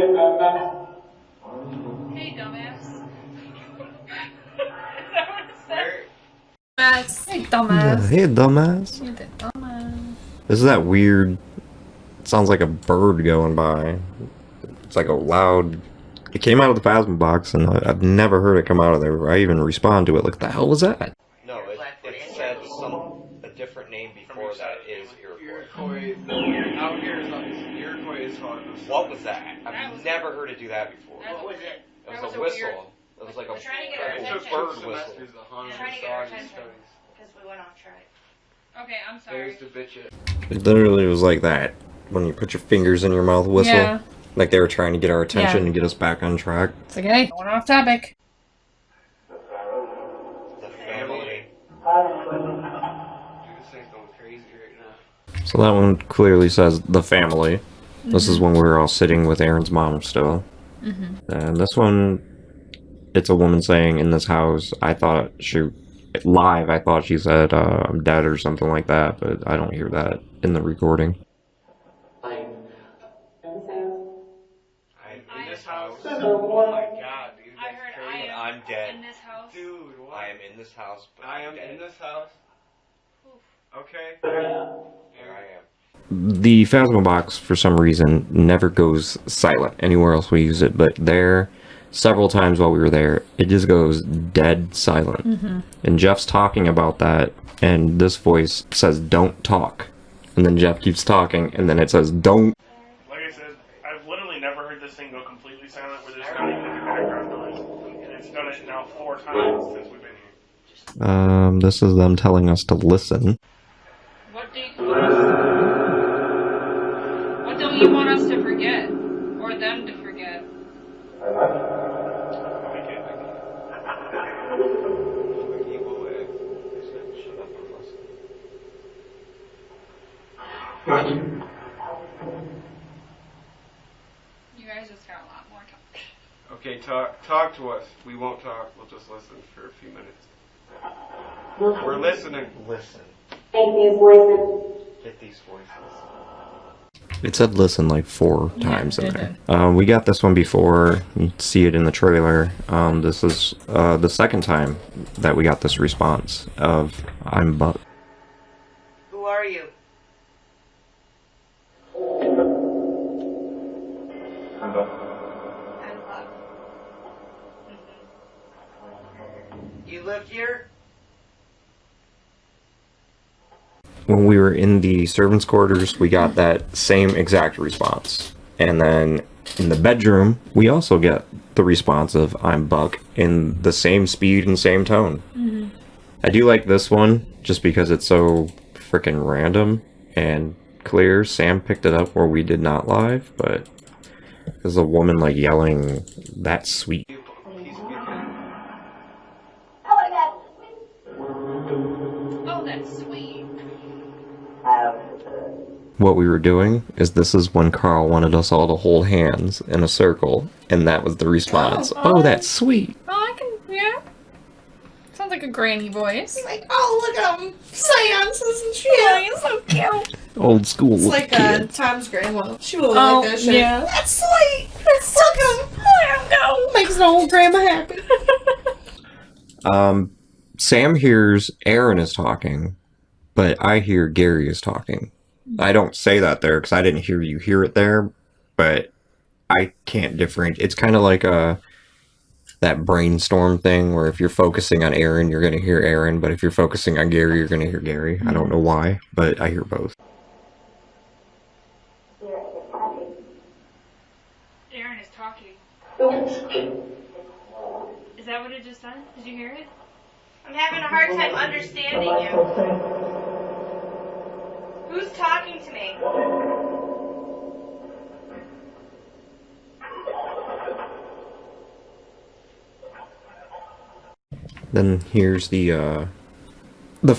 Hey, dumbass. Where? Hey, dumbass. Hey, dumbass. You're the dumbass. This is that weird. It sounds like a bird going by. It's like a loud. It came out of the Phasma box, and I've never heard it come out of there. I even respond to it. Like, the hell was that? No, it said a different name before that is Iroquois. Iroquois. Out here is Iroquois is hard. What was that? I've never heard it do that before. What was it? It was a whistle. It was like a We're trying to get our bird attention. whistle. We're trying to get our attention. Because we went off track. Okay, I'm sorry. There's the bitch it. It literally was like that. When you put your fingers in your mouth whistle. Yeah. Like they were trying to get our attention Yeah. and get us back on track. It's like, hey, going off topic. The family. Dude, this thing's going crazy right now. So that one clearly says the family. This is when we were all sitting with Aaron's mom still. And this one, it's a woman saying in this house, I thought she said I'm dead or something like that, but I don't hear that in the recording. I'm in this house. Oh my god, dude. I heard That's crazy. I'm dead. in this house. Dude, what? I am in this house, but I am I'm dead. in this house. Okay. Here I am. The Phasma box, for some reason, never goes silent anywhere else we use it, but there, several times while we were there, it just goes dead silent. And Jeff's talking about that, and this voice says, don't talk. And then Jeff keeps talking, and then it says, don't. Like I said, I've literally never heard this thing go completely silent where there's not even any background noise. And it's done it now 4 times since we've been here. This is them telling us to listen. What don't you want us to forget? Or them to forget? You guys just got a lot more talk. Okay, talk to us. We won't talk. We'll just listen for a few minutes. We're listening. Listen. Take these voices. Get these voices. It said listen like 4 times in it there. We got this one before. You can see it in the trailer. This is the second time that we got this response of I'm Buck. Who are you? I'm Buck. You live here? when we were in the servants' quarters, we got that same exact response. And then in the bedroom, we also get the response of "I'm Buck" in the same speed and same tone. Mm-hmm. I do like this one just because it's so freaking random and clear. Sam picked it up where we did not live, but there's a woman like yelling, "That's sweet." Oh, that's sweet. What we were doing is this is when Carl wanted us all to hold hands in a circle, and that was the response. Oh, that's sweet. Oh, I can, yeah. Sounds like a granny voice. Like, oh, look at him. Seances and shit. Yeah, he's so cute. Old school. It's like kid. Tom's grandma. She will like that shit. Yeah. That's sweet. That's look him. Let him go. Makes an old grandma happy. Sam hears Aaron is talking, but I hear Gary is talking. I don't say that there because I didn't hear you hear it there, but I can't differentiate. It's kind of like that brainstorm thing where if you're focusing on Aaron, you're going to hear Aaron, but if you're focusing on Gary, you're going to hear Gary. I don't know why, but I hear both. Aaron is talking. Is that what it just done? Did you hear it? I'm having a hard time understanding you. Who's talking to me? Then here's the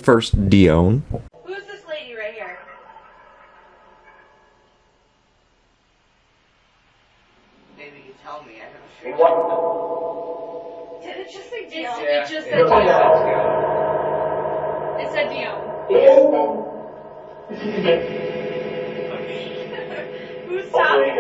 first Dion. Who's this lady right here? Maybe you tell me. I have a Did it just say Dion? It just said Dion. It said Dion. Who's talking?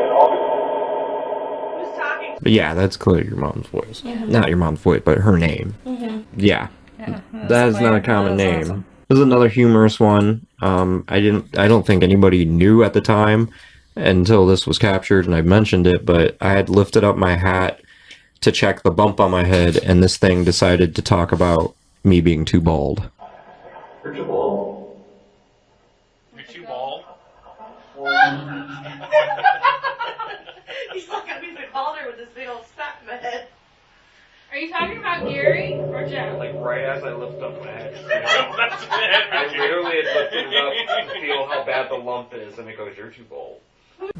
Who's talking? But yeah, that's clearly your mom's voice. Yeah. Not your mom's voice, but her name. Mm-hmm. Yeah. Yeah, That is not a common That's name. awesome. This is another humorous one. I don't think anybody knew at the time until this was captured and I mentioned it, but I had lifted up my hat to check the bump on my head and this thing decided to talk about me being too bald. You're too bald? He's like, I'm even older with this big old stuff in my head. Are you talking about Gary or Jeff? Like right as I lift up my head. I literally had lifted it up to feel how bad the lump is, and it goes, "You're too bold."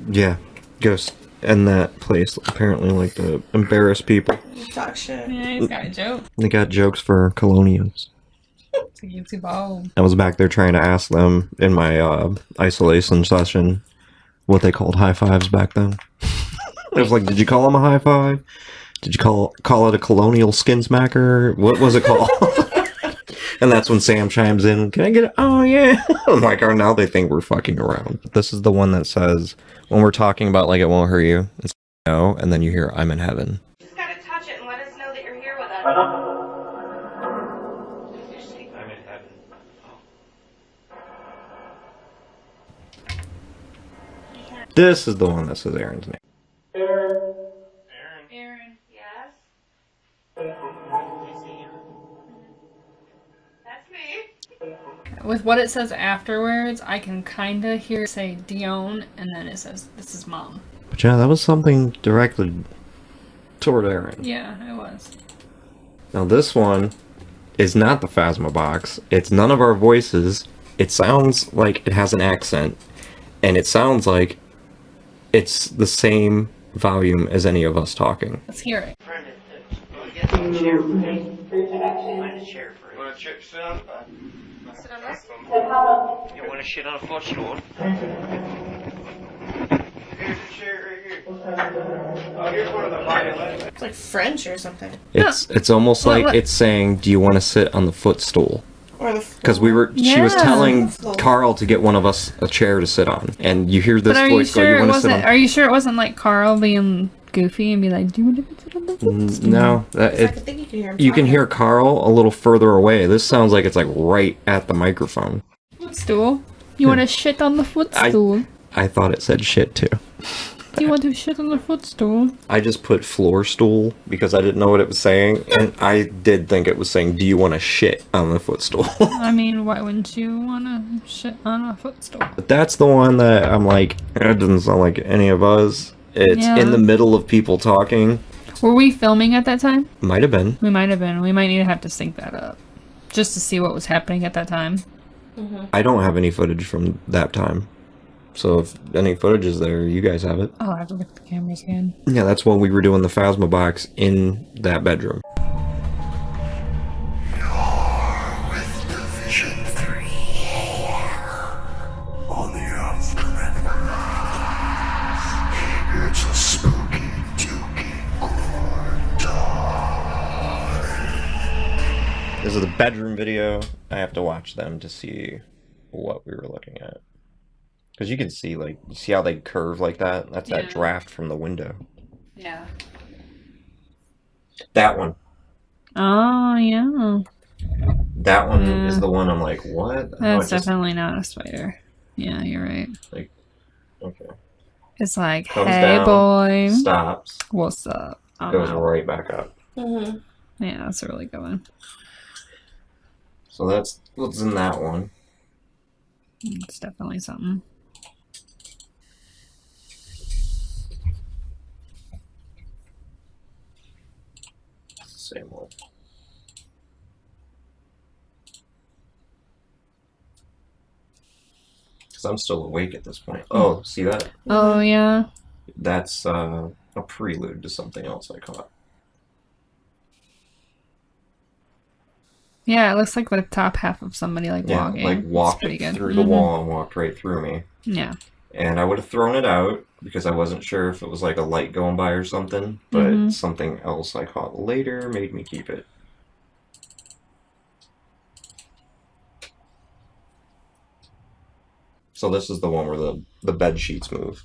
Yeah, ghosts in that place apparently like to embarrass people. Talk shit. Yeah, he's got a joke. They got jokes for colonials. To get too bold. I was back there trying to ask them in my isolation session what they called high fives back then. I was like, did you call them a high five? Did you call it a colonial skin smacker? What was it called? And that's when Sam chimes in, can I get it? Oh, yeah. I'm like, oh, now they think we're fucking around. This is the one that says, when we're talking about like it won't hurt you, it's no, and then you hear, I'm in heaven. Just gotta touch it and let us know that you're here with us. I'm in heaven. This is the one that says Aaron's name. Aaron. Yes? That's me. With what it says afterwards, I can kind of hear it say Dion, and then it says, this is Mom. But yeah, that was something directed toward Aaron. Yeah, it was. Now this one is not the Phasma box. It's none of our voices. It sounds like it has an accent. And it sounds like it's the same volume as any of us talking. Let's hear it. Find a chair for me. Find a chair for you. Want to sit on the butt? Sit on this? You want to shit on a footstool? Here's a chair right here. Oh, here's one of the violins. It's like French or something. It's almost Well, like what- it's saying, do you want to sit on the footstool? Or the Because she was Yeah. telling Floor. Carl to get one of us a chair to sit on. And you hear this But are you voice go, sure you it want to sit wasn't? on... Are you sure it wasn't like Carl being goofy and be like, "Do you want to sit on the footstool?" No, I think you can hear him you can talking. hear Carl a little further away. This sounds like it's like right at the microphone. Footstool? You want to shit on the footstool? I thought it said shit too. Do you want to shit on the footstool? I just put floor stool because I didn't know what it was saying, and I did think it was saying, "Do you want to shit on the footstool?" I mean, why wouldn't you want to shit on a footstool? But that's the one that I'm like, it doesn't sound like any of us. It's Yeah. in the middle of people talking. Were we filming at that time? Might have been. We might have been. We might need to have to sync that up. Just to see what was happening at that time. I don't have any footage from that time. So if any footage is there, you guys have it. I'll have to look at the cameras again. Yeah, that's when we were doing the Phasma box in that bedroom. With Division 3 on the Aftermath. It's a spooky, dooky gore time. This is the bedroom video. I have to watch them to see what we were looking at. Because you can see, like, you see how they curve like that? That's that draft from the window. Yeah. That one. Oh, yeah. That one is the one I'm like, what? That's definitely not a spider. Yeah, you're right. Like, okay. It's like, Comes hey, down, boy. stops. What's up? Goes right back up. Mm-hmm. Yeah, that's a really good one. So that's what's in that one. It's definitely something. Same one. Because I'm still awake at this point. Oh, see that? Oh, yeah. That's a prelude to something else I caught. Yeah, it looks like the top half of somebody walking. Like walked through the wall and walked right through me. Yeah. And I would have thrown it out because I wasn't sure if it was like a light going by or something, but something else I caught later made me keep it. So this is the one where the bed sheets move.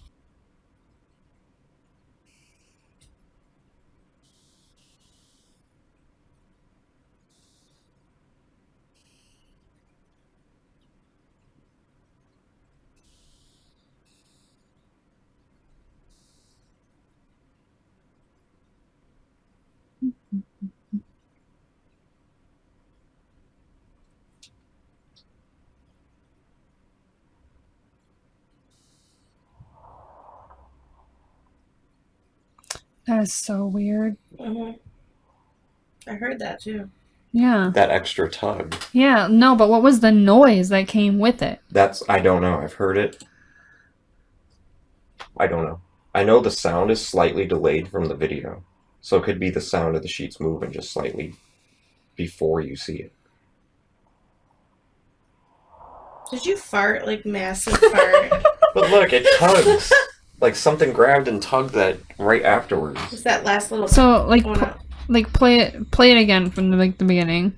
That is so weird. Mm-hmm. I heard that too. Yeah. That extra tug. Yeah, no, but what was the noise that came with it? I don't know. I've heard it. I don't know. I know the sound is slightly delayed from the video. So it could be the sound of the sheets moving just slightly before you see it. Did you fart like massive fart? But look, it tugs. Like something grabbed and tugged that right afterwards. It's that last little. So play it again from the beginning.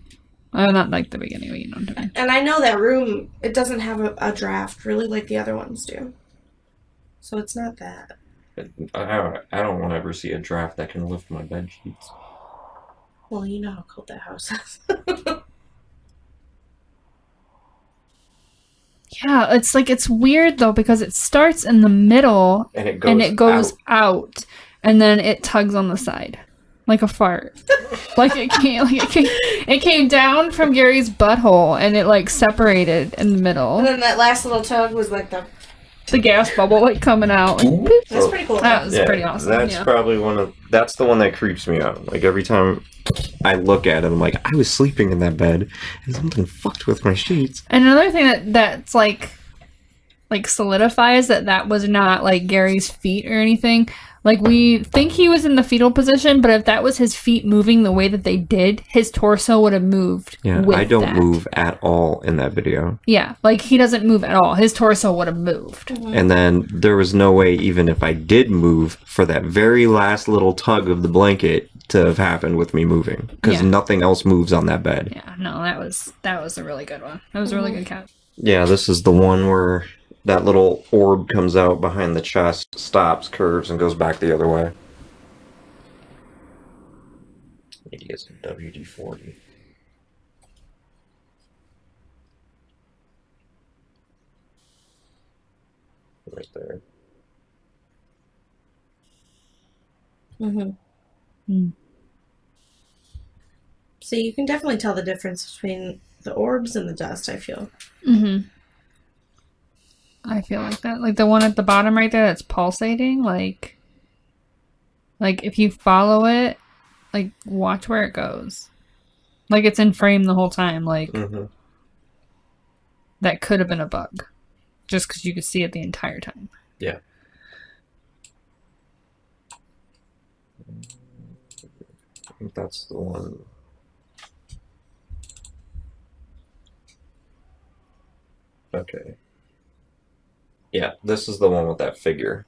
Not like the beginning, but you know what I mean. And I know that room, it doesn't have a draft really like the other ones do. So it's not that. I don't want to ever see a draft that can lift my bed sheets. Well, you know how cold that house is. Yeah, it's weird though because it starts in the middle and it goes out and then it tugs on the side like a fart. It came down from Gary's butthole and it separated in the middle. And then that last little tug was like the gas bubble coming out. That's pretty cool. That was pretty awesome. That's probably that's the one that creeps me out. Like every time I look at it, I'm like, I was sleeping in that bed and something fucked with my sheets. And another thing that's solidifies that was not like Gary's feet or anything. Like we think he was in the fetal position, but if that was his feet moving the way that they did, his torso would have moved. Yeah, I don't move at all in that video. Yeah, like he doesn't move at all. His torso would have moved. Mm-hmm. And then there was no way, even if I did move, for that very last little tug of the blanket to have happened with me moving, because nothing else moves on that bed. Yeah, no, that was a really good one. That was a really good catch. Yeah, this is the one where that little orb comes out behind the chest, stops, curves, and goes back the other way. He gets a WD-40. Right there. So you can definitely tell the difference between the orbs and the dust, I feel. I feel like that. Like the one at the bottom right there that's pulsating, like if you follow it, like watch where it goes. Like it's in frame the whole time, like that could have been a bug. Just because you could see it the entire time. Yeah. I think that's the one. Okay. Yeah, this is the one with that figure.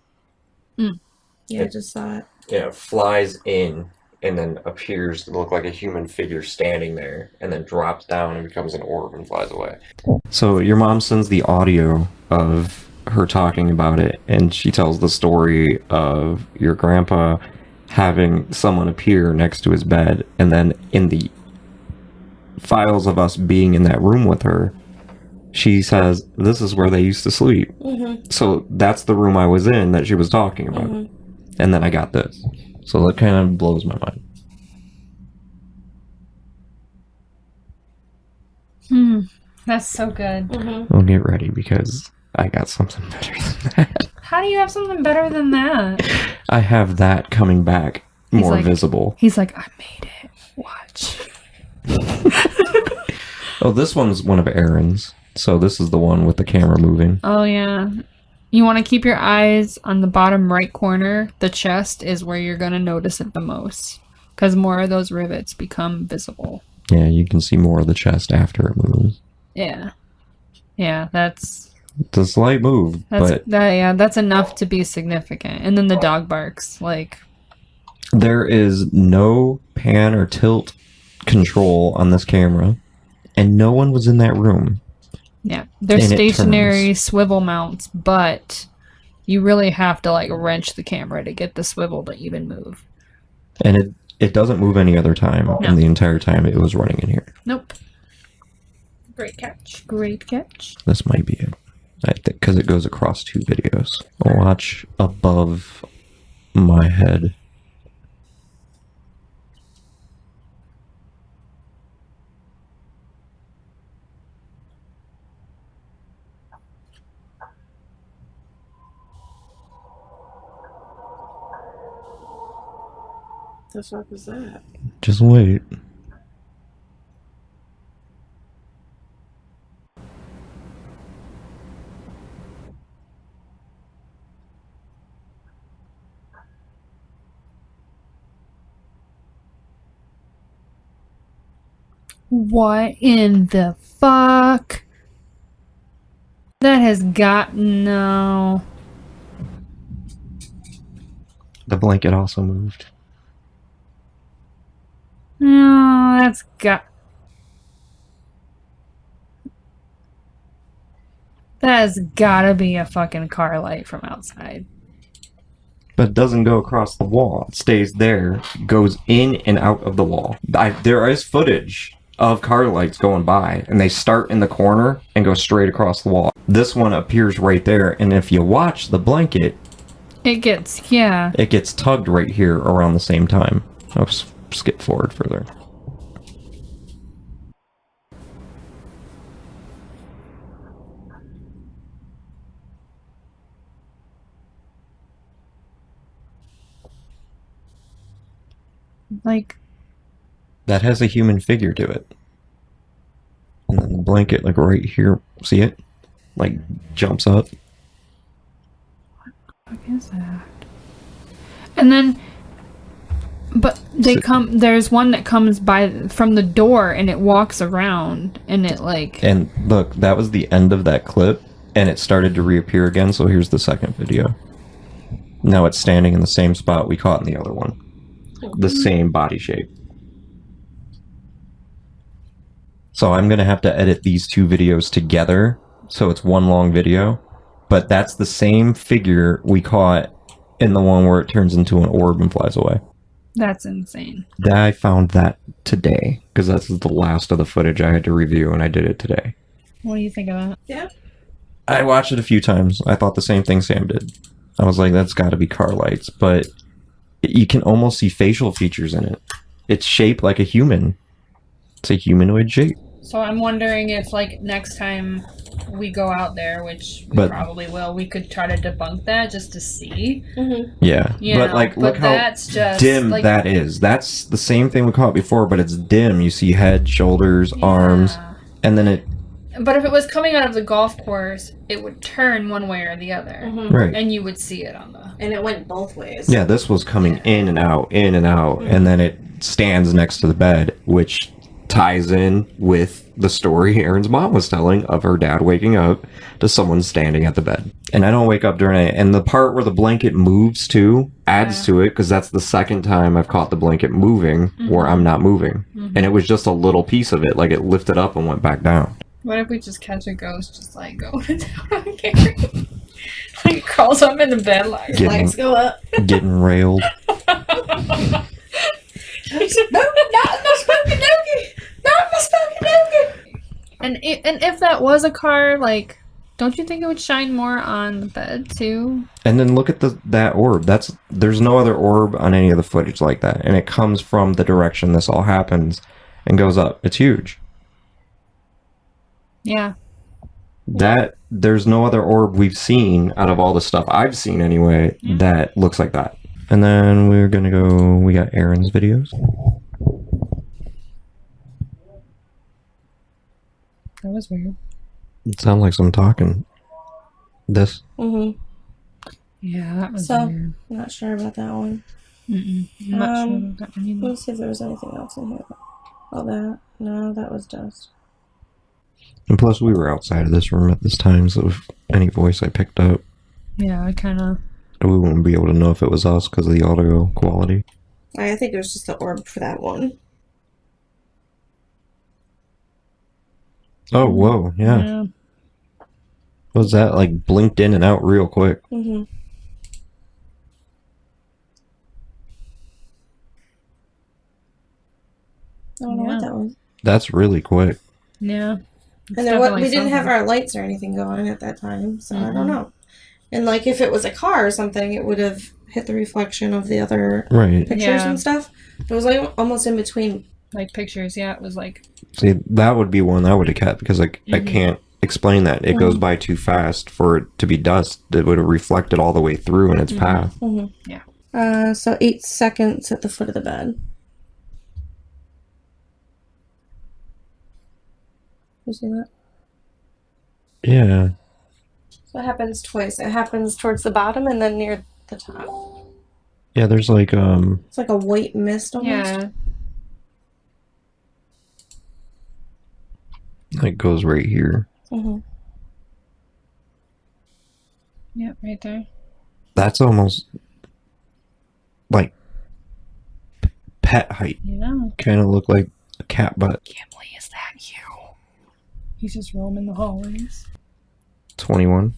Yeah, I just saw it. Yeah, it flies in and then appears to look like a human figure standing there and then drops down and becomes an orb and flies away. So your mom sends the audio of her talking about it, and she tells the story of your grandpa having someone appear next to his bed, and then in the files of us being in that room with her, she says, this is where they used to sleep. So that's the room I was in that she was talking about. And then I got this. So that kind of blows my mind. That's so good. Well, get ready because I got something better than that. How do you have something better than that? I have that coming back more visible. He's like, I made it. Watch. Oh, this one's one of Aaron's. So this is the one with the camera moving. Oh, yeah. You want to keep your eyes on the bottom right corner. The chest is where you're going to notice it the most. Because more of those rivets become visible. Yeah, you can see more of the chest after it moves. Yeah. Yeah, that's... It's a slight move, but... that's enough to be significant. And then the dog barks, like... There is no pan or tilt control on this camera. And no one was in that room. Yeah, they're stationary swivel mounts, but you really have to like wrench the camera to get the swivel to even move. And it doesn't move any other time, and the entire time it was running in here. Nope. Great catch. Great catch. This might be it. I think because it goes across 2 videos. I'll watch above my head. The fuck was that? Just wait. What in the fuck? That has got no. The blanket also moved. No, that's got. That has gotta be a fucking car light from outside. But it doesn't go across the wall. It stays there, goes in and out of the wall. There is footage of car lights going by, and they start in the corner and go straight across the wall. This one appears right there, and if you watch the blanket, it gets tugged right here around the same time. I'll skip forward further. Like, that has a human figure to it. And then the blanket, like right here, see it? Like, jumps up. What is that? And then, but they there's one that comes by from the door and it walks around and it like... And look, that was the end of that clip and it started to reappear again, so here's the second video. Now it's standing in the same spot we caught in the other one. The same body shape. So I'm going to have to edit these 2 videos together, so it's one long video. But that's the same figure we caught in the one where it turns into an orb and flies away. That's insane. I found that today, because that's the last of the footage I had to review, and I did it today. What do you think of that? Yeah. I watched it a few times. I thought the same thing Sam did. I was like, that's got to be car lights, but You can almost see facial features in it. It's shaped like a human. It's a humanoid shape. So I'm wondering if, like, next time we go out there, which we probably will, we could try to debunk that just to see. Yeah, but like, look how that's just, dim like, that is. That's the same thing we caught before, but it's dim. You see head, shoulders, arms, and then it. But if it was coming out of the golf course, it would turn one way or the other, Right. and you would see it on the. And it went both ways. Yeah, this was coming in and out, and then it stands next to the bed, which ties in with the story Erin's mom was telling of her dad waking up to someone standing at the bed. And I don't wake up during it. And the part where the blanket moves too adds to it, because that's the second time I've caught the blanket moving where I'm not moving. And it was just a little piece of it, like it lifted up and went back down. What if we just catch a ghost just like going down on Gary? Like crawls up in the bed, like legs go up. Getting railed. And if that was a car, like, don't you think it would shine more on the bed too? And then look at that orb. There's no other orb on any of the footage like that, and it comes from the direction this all happens and goes up. It's huge. Yeah. There's no other orb we've seen out of all the stuff I've seen anyway that looks like that. And then we got Erin's videos. That was weird. It sounds like some talking. This. Yeah, that was so, weird. I'm not sure about that one. I'm not sure about that one either. Let's see if there was anything else in here. All that. No, that was dust. And plus, we were outside of this room at this time, so if any voice I picked up, yeah, I kind of. We wouldn't be able to know if it was us because of the audio quality. I think it was just the orb for that one. Oh, whoa, yeah. Was that like blinked in and out real quick? I don't know what that was. That's really quick. Yeah. And then we didn't have our lights or anything going at that time, so I don't know. And like if it was a car or something, it would have hit the reflection of the other pictures and stuff. It was like almost in between. Like pictures, yeah, it was like. See, that would be one I would have kept because I can't explain that. It goes by too fast for it to be dust. It would have reflected all the way through in its path. Yeah. So 8 seconds at the foot of the bed. You see that? Yeah. So it happens twice. It happens towards the bottom and then near the top. Yeah, there's like It's like a white mist almost. Yeah. It goes right here. Yeah, right there. That's almost like pet height. Yeah. Kind of look like a cat butt. Gimli, is that you? He's just roaming the hallways. 21.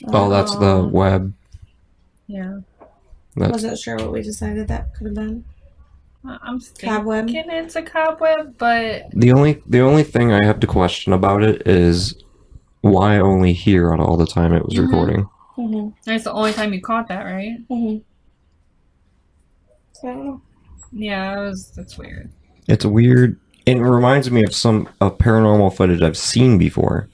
Oh, that's the web. Yeah. I wasn't sure what we decided that could have been. I'm Cobweb. thinking it's a cobweb, but The only thing I have to question about it is why only here on all the time it was recording. it's the only time you caught that, right? So I don't know. Yeah, that's weird. It's weird. It reminds me of some paranormal footage I've seen before,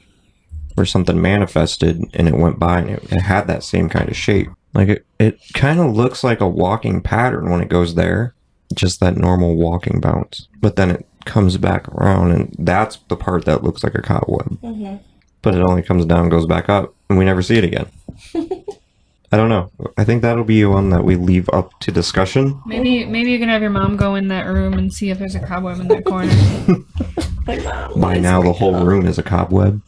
where something manifested and it went by and it had that same kind of shape. Like it kind of looks like a walking pattern when it goes there, just that normal walking bounce. But then it comes back around, and that's the part that looks like a cobweb. But it only comes down, goes back up, and we never see it again. I don't know. I think that'll be one that we leave up to discussion. Maybe you can have your mom go in that room and see if there's a cobweb in that corner. By now, the whole room is a cobweb.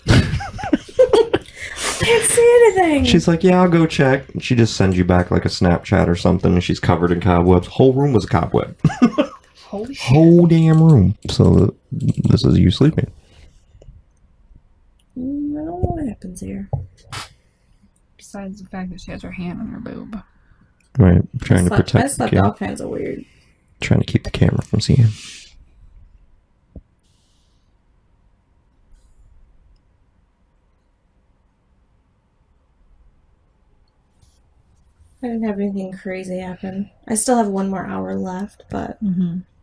I can't see anything. She's like, yeah, I'll go check. And she just sends you back like a Snapchat or something, and she's covered in cobwebs. Whole room was a cobweb. Holy shit. Whole damn room. So this is you sleeping. I don't know what happens here. Besides the fact that she has her hand on her boob. Right, trying to I protect the slept camera. all kinds of weird. Trying to keep the camera from seeing. I didn't have anything crazy happen. I still have 1 more hour left, but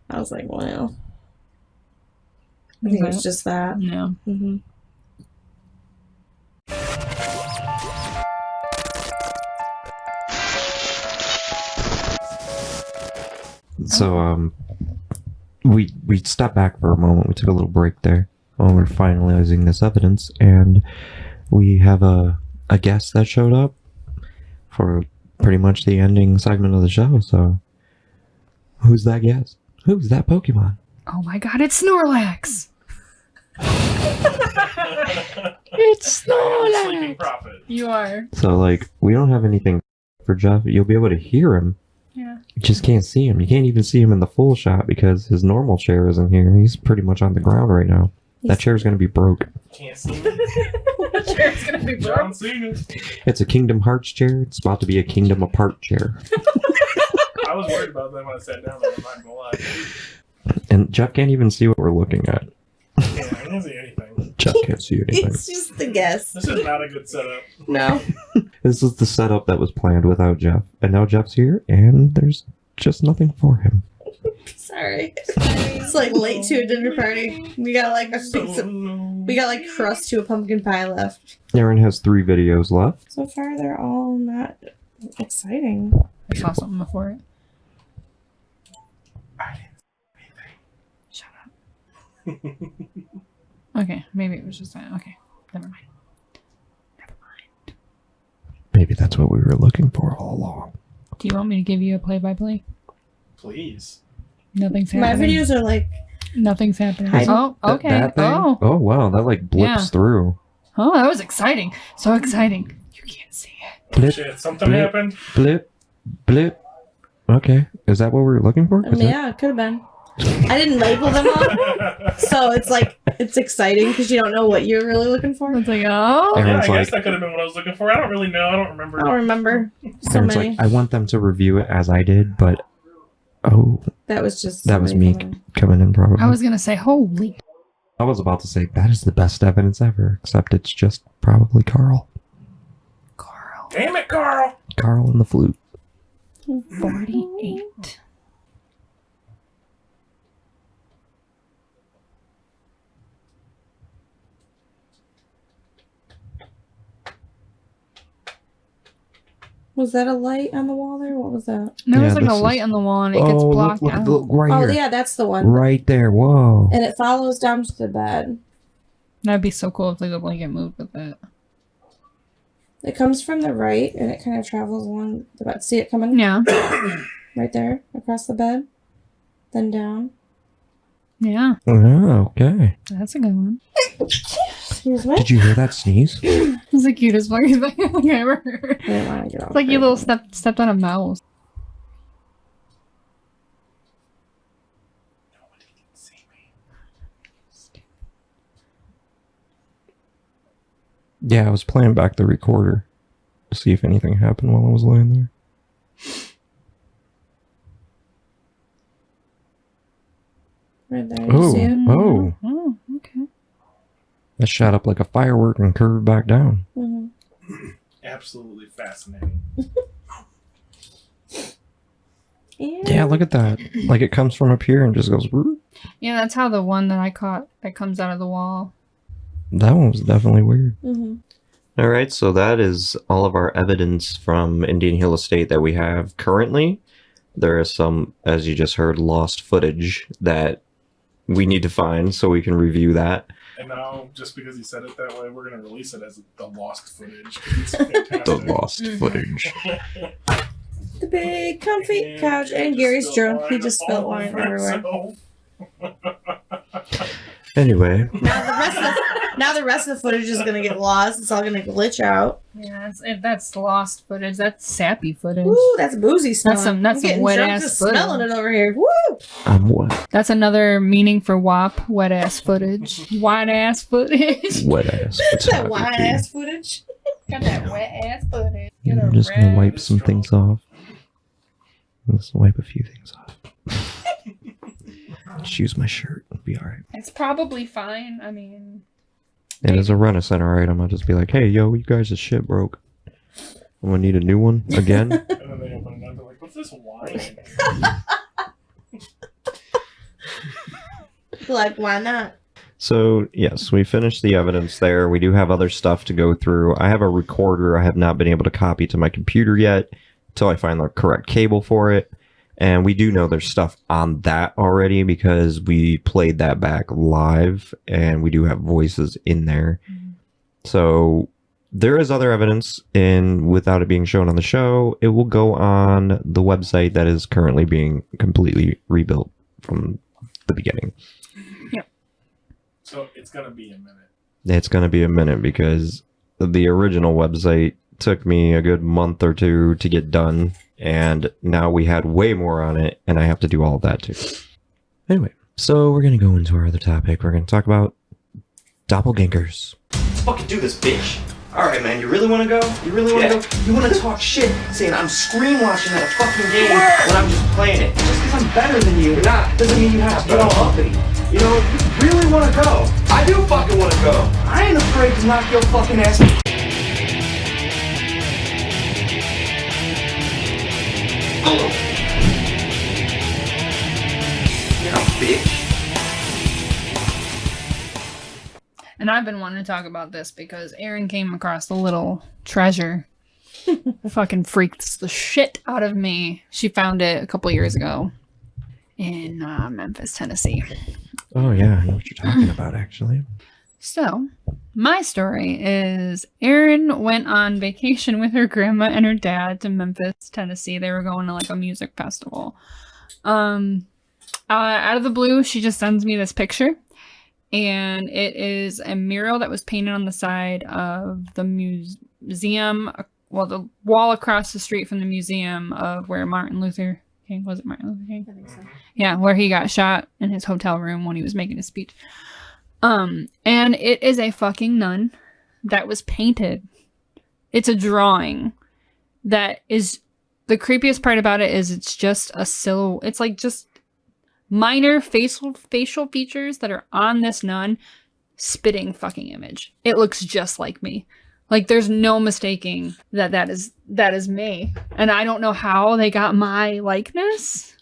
I was like, well, I think it's just that. Yeah. Mm-hmm. So, we stepped back for a moment. We took a little break there while we're finalizing this evidence, and we have a guest that showed up for pretty much the ending segment of the show. So, who's that guest? Who's that Pokemon? Oh my god, it's Snorlax! It's Sleeping Snorlax! Prophet. You are. So, like, we don't have anything for Jeff. You'll be able to hear him. Yeah. You just can't see him. You can't even see him in the full shot because his normal chair isn't here. He's pretty much on the ground right now. That chair's gonna be broke. Can't see me. The chair's gonna be broke. John Cena. It's a Kingdom Hearts chair. It's about to be a Kingdom Apart chair. I was worried about that when I sat down there, I'm not gonna lie. And Jeff can't even see what we're looking at. Yeah, I can't see anything. Jeff can't see anything. It's just the guess. This is not a good setup. No. This is the setup that was planned without Jeff. And now Jeff's here, and there's just nothing for him. Sorry. It's like late to a dinner party. We got like a pizza. We got like crust to a pumpkin pie left. Aaron has 3 videos left. So far, they're all not exciting. I saw something before it. Shut up. Okay, maybe it was just that. Okay, never mind. Maybe that's what we were looking for all along. Do you want me to give you a play-by-play? Please. Nothing's My happening. videos are like. Nothing's happening. Hiding. Oh, okay. That thing? Oh. Oh, wow. That like blips Yeah. through. Oh, that was exciting. So exciting. You can't see it. Blip, Shit, something blip, happened. Blip. Blip. Okay. Is that what we were looking for? Is that- Yeah, it could have been. I didn't label them all, so it's like it's exciting because you don't know what you're really looking for. It's like, oh. Yeah, I Aaron's guess like, that could have been what I was looking for. I don't really know. I don't remember. I don't remember so Aaron's many. like, I want them to review it as I did, but That was just. that was somebody me coming in probably. I was gonna say, holy. I was about to say that is the best evidence ever, except it's just probably Carl. Damn it, Carl! Carl and the flute. 48. Was that a light on the wall there? What was that? There was Yeah, like a this light is- on the wall and it gets Oh, blocked look, out. look, right Oh here. yeah, that's the one. Right there. Whoa. And it follows down to the bed. That'd be so cool if like the blanket moved with it. It comes from the right and it kind of travels along the bed. See it coming? Yeah. Right there across the bed, then down. Yeah. Oh, okay. That's a good one. Excuse me. Did you hear that sneeze? It's the cutest fucking thing I've ever heard. I didn't want to get off It's like you little stepped on a mouse. Yeah, I was playing back the recorder to see if anything happened while I was laying there. Right there. You see it? Oh. Oh, okay. That shot up like a firework and curved back down. Mm-hmm. Absolutely fascinating. Yeah, look at that. Like it comes from up here and just goes. Whoop. Yeah, that's how the one that I caught that comes out of the wall. That one was definitely weird. Mm-hmm. All right, so that is all of our evidence from Indian Hill Estate that we have currently. There is some, as you just heard, lost footage that we need to find so we can review that. And now, just because he said it that way, we're going to release it as the lost footage. 'Cause it's fantastic. The lost footage. The big comfy couch and Gary's drunk. He just spilled wine everywhere. Anyway, Now the rest of Now the rest of the footage is gonna get lost. It's all gonna glitch out. Yeah, that's lost footage. That's sappy footage. Ooh, that's boozy smelling. That's some wet ass just footage. smelling it over here. Woo! What? That's another meaning for WAP. Wet ass footage. White ass footage. Wet ass. That white ass footage. Got that wet ass footage. I'm just gonna wipe some things off. Let's wipe a few things off. Just use my shirt. It'll be alright. It's probably fine. I mean, It is a Rent-A-Center item. I'll just be like, hey, yo, you guys' shit broke. I'm gonna need a new one again. And then they open it up, they're like, what's this wine? Like, why not? So, yes, we finished the evidence there. We do have other stuff to go through. I have a recorder I have not been able to copy to my computer yet until I find the correct cable for it. And we do know there's stuff on that already because we played that back live and we do have voices in there. So there is other evidence, and without it being shown on the show, it will go on the website that is currently being completely rebuilt from the beginning. So it's gonna be a minute. It's going to be a minute because the original website took me a good month or two to get done, and now we had way more on it, and I have to do all of that too. Anyway, so we're going to go into our other topic. We're going to talk about doppelgangers. Let's fucking do this, bitch. Alright, man, you really want to go? You really want to go? You want to talk shit saying I'm screen watching at a fucking game when I'm just playing it. Just because I'm better than you doesn't mean you have to get all uppity. You know, you really want to go. I do fucking want to go. I ain't afraid to knock your fucking ass. Yeah, bitch. and I've been wanting to talk about this because Erin came across a little treasure. Fucking freaks the shit out of me. She found it a couple years ago in Memphis, Tennessee. Oh, yeah, I know what you're talking about, actually. So, my story is Erin went on vacation with her grandma and her dad to Memphis, Tennessee. They were going to like a music festival. Out of the blue, she just sends me this picture. And it is a mural that was painted on the side of the museum, well, the wall across the street from the museum of where Martin Luther King, was it Martin Luther King? I think so. Yeah, where he got shot in his hotel room when he was making his speech. And it is a fucking nun that was painted. It's a drawing that is, the creepiest part about it is it's just a silhouette. It's like just minor facial features that are on this nun spitting fucking image. It looks just like me. Like there's no mistaking that is me. And I don't know how they got my likeness.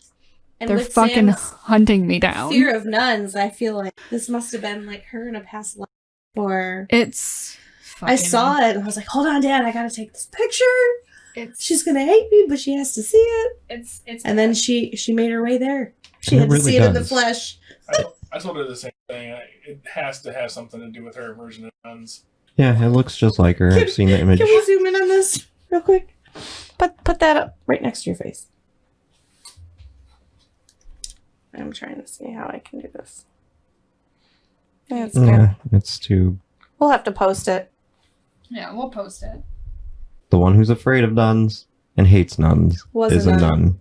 And they're with fucking Sam's hunting me down. Fear of nuns, I feel like this must have been like her in a past life. Or it's I saw it and I was like, hold on, Dad, I gotta take this picture. She's gonna hate me, but she has to see it. It's and then she made her way there. She It had to really see it in the does. flesh. I told her the same thing. It has to have something to do with her version of nuns. Yeah, it looks just like her. I've seen the image. Can we zoom in on this real quick? Put that up right next to your face. I'm trying to see how I can do this. Yeah, it's good. Yeah, it's too... We'll have to post it. Yeah, we'll post it. The one who's afraid of nuns and hates nuns Was is a a nun. nun.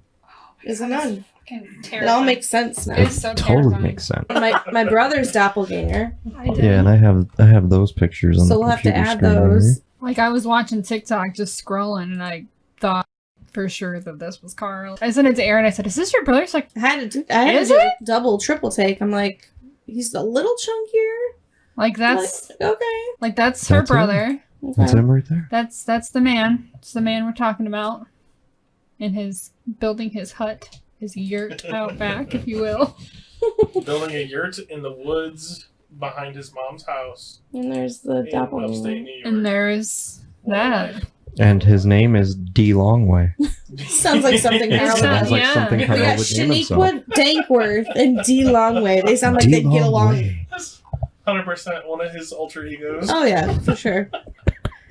Is a nun. Fucking It terrifying. all makes sense now. It totally makes sense. My brother's doppelganger. Yeah, and I have those pictures on So the we'll have to computer add screen right those. here. Like I was watching TikTok just scrolling and I thought for sure that this was Carl. I sent it to Erin. I said, "Is this your brother?" She's like, I had to do a double, triple take. I'm like, he's a little chunkier. Like that's Like, okay. Like that's her That's him. brother. That's him right there. That's the man. It's the man we're talking about. In his building his hut, his yurt out back, if you will. Building a yurt in the woods behind his mom's house. And there's the in doppelganger. upstate New York. And there's that. And his name is D. Longway. Sounds like something Carl Sounds like something We Carl got would name himself. Shaniqua Dankworth and D. Longway. They sound like they'd get along. 100% one of his alter egos. Oh yeah, for sure.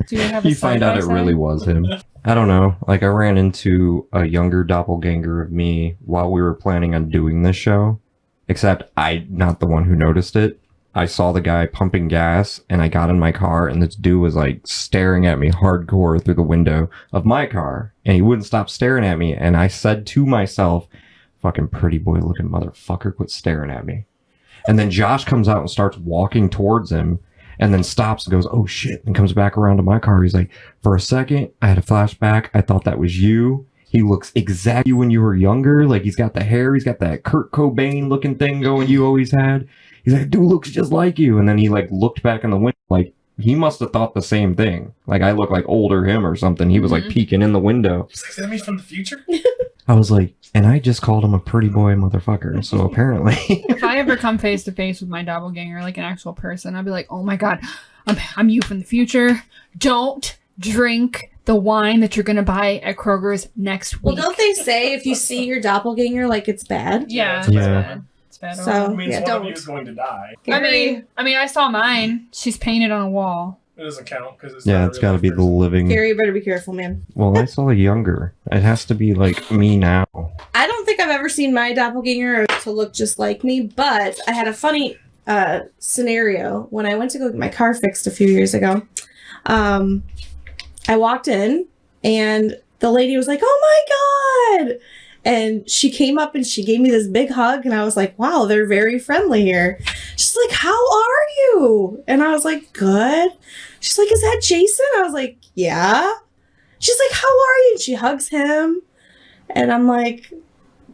Do you have a You find out it side-by-side? really was him. I don't know. Like, I ran into a younger doppelganger of me while we were planning on doing this show. Except I'm not the one who noticed it. I saw the guy pumping gas, and I got in my car, and this dude was like staring at me hardcore through the window of my car, and he wouldn't stop staring at me. And I said to myself, fucking pretty boy looking motherfucker, quit staring at me. And then Josh comes out and starts walking towards him, and then stops and goes, oh shit, and comes back around to my car. He's like, for a second, I had a flashback. I thought that was you. He looks exactly when you were younger. Like, he's got the hair. He's got that Kurt Cobain looking thing going you always had. He's like, dude looks just like you. And then he like looked back in the window. Like, he must have thought the same thing. Like, I look like older him or something. He was like peeking in the window. He's like, is that me from the future? I was like, and I just called him a pretty boy motherfucker. So apparently. If I ever come face to face with my doppelganger, like an actual person, I'd be like, oh my god, I'm you from the future. Don't drink the wine that you're gonna buy at Kroger's next week. Well, don't they say if you see your doppelganger, like it's bad? Yeah, it's bad. It's bad. So, It means yeah, one of don't. you is going to die. I mean, I saw mine. She's painted on a wall. It doesn't count because it's Yeah, not it's got to be the living. Gary, you better be careful, man. Well, I saw a younger. It has to be like me now. I don't think I've ever seen my doppelganger to look just like me, but I had a funny scenario when I went to go get my car fixed a few years ago. I walked in and the lady was like, oh my God. And she came up and she gave me this big hug and I was like, wow, they're very friendly here. She's like, how are you? And I was like, good. She's like, is that Jason? I was like, yeah. She's like, how are you? And she hugs him. And I'm like,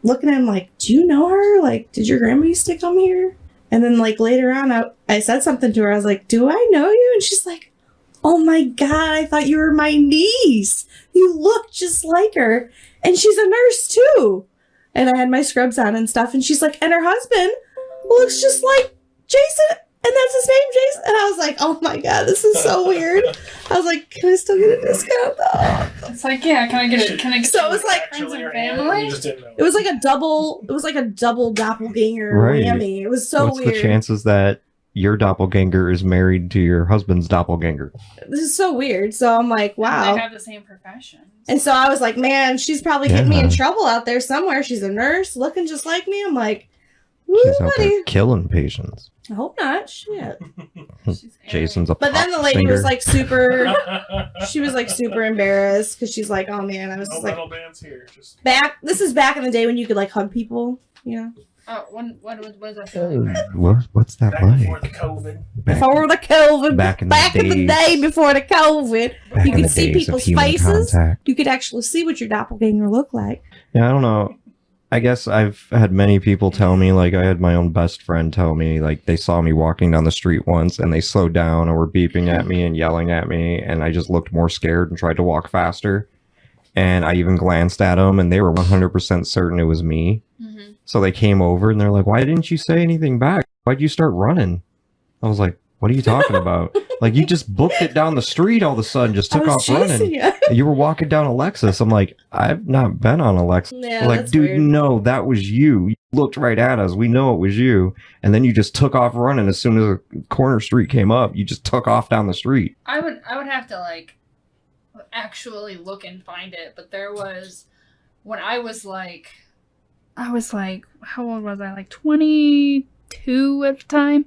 looking at him like, do you know her? Like, did your grandma used to come here? And then like later on, I said something to her. I was like, do I know you? And she's like, oh my God, I thought you were my niece. You look just like her. And she's a nurse too. And I had my scrubs on and stuff. And she's like, and her husband looks just like Jason. And that's his name, Jason. And I was like, oh my God, this is so weird. I was like, can I still get a discount though? It's like, yeah, can I get it? Can I get So it was like friends and family? it was like a double doppelganger Right. whammy. It was so What's weird. the chances that your doppelganger is married to your husband's doppelganger? This is so weird. So I'm like, wow. They have the same profession. And so I was like, man, she's probably getting me in trouble out there somewhere. She's a nurse looking just like me. I'm like, woo, She's out buddy. there killing patients. I hope not. Shit. Jason's a But then the lady singer. was like super, she was like super embarrassed because she's like, oh man, I was just like, bands here. Just this is back in the day when you could like hug people, you know? Oh, what is that? What's that back like? before the COVID. Before the COVID, back in the day before the COVID, Back you in could the see days of people's human faces. contact. You could actually see what your doppelganger looked like. Yeah, I don't know. I guess I've had many people tell me, like I had my own best friend tell me, like they saw me walking down the street once and they slowed down and were beeping at me and yelling at me, and I just looked more scared and tried to walk faster. And I even glanced at them and they were 100% certain it was me. Mm-hmm. So they came over and they're like, why didn't you say anything back? Why'd you start running? I was like, what are you talking about? Like, you just booked it down the street all of a sudden, just took off running. You were walking down Alexis. I'm like, I've not been on Alexis. Yeah, like, that's dude, weird. no, that was you. You looked right at us. We know it was you. And then you just took off running as soon as the corner street came up. You just took off down the street. I would have to like actually look and find it, but there was when I was like how old was I? Like 22 at the time.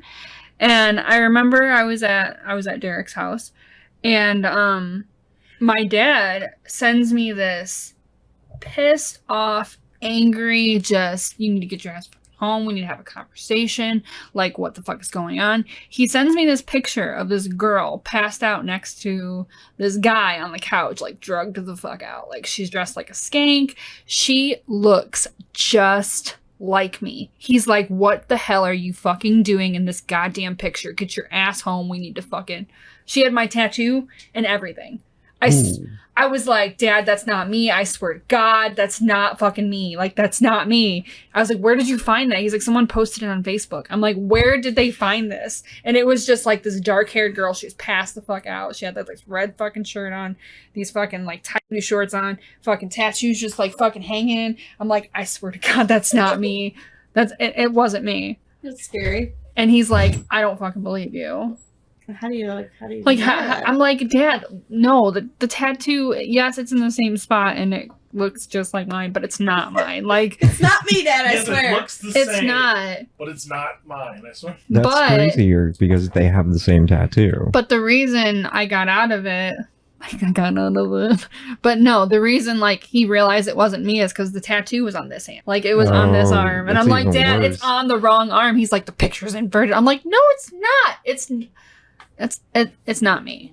And I remember I was at Derek's house, and my dad sends me this pissed off, angry, just, you need to get your ass home, we need to have a conversation, like what the fuck is going on. He sends me this picture of this girl passed out next to this guy on the couch, like drugged the fuck out. Like, she's dressed like a skank. She looks just like me. He's like, what the hell are you fucking doing in this goddamn picture? Get your ass home. We need to fucking... She had my tattoo and everything. I was like, Dad, that's not me. I swear to God, that's not fucking me. Like, that's not me. I was like, where did you find that? He's like, someone posted it on Facebook. I'm like, where did they find this? And it was just like this dark-haired girl. She was passed the fuck out. She had that like red fucking shirt on, these fucking like tight new shorts on, fucking tattoos just like fucking hanging. I'm like, I swear to God, that's not me. It wasn't me. That's scary. And he's like, I don't fucking believe you. How do you do Like, that? I'm like, Dad, no, the tattoo, yes, it's in the same spot and it looks just like mine, but it's not mine. Like It's not me, Dad, I Yes, swear. it looks the it's same, not. but it's not mine. I swear. That's But- crazier because they have the same tattoo. But the reason I got out of it, but no, the reason like he realized it wasn't me is because the tattoo was on this hand, like it was on this Oh, arm, and that's I'm like, even Dad, worse. it's on the wrong arm. He's like, the picture's inverted. I'm like, no, it's not. It's not me.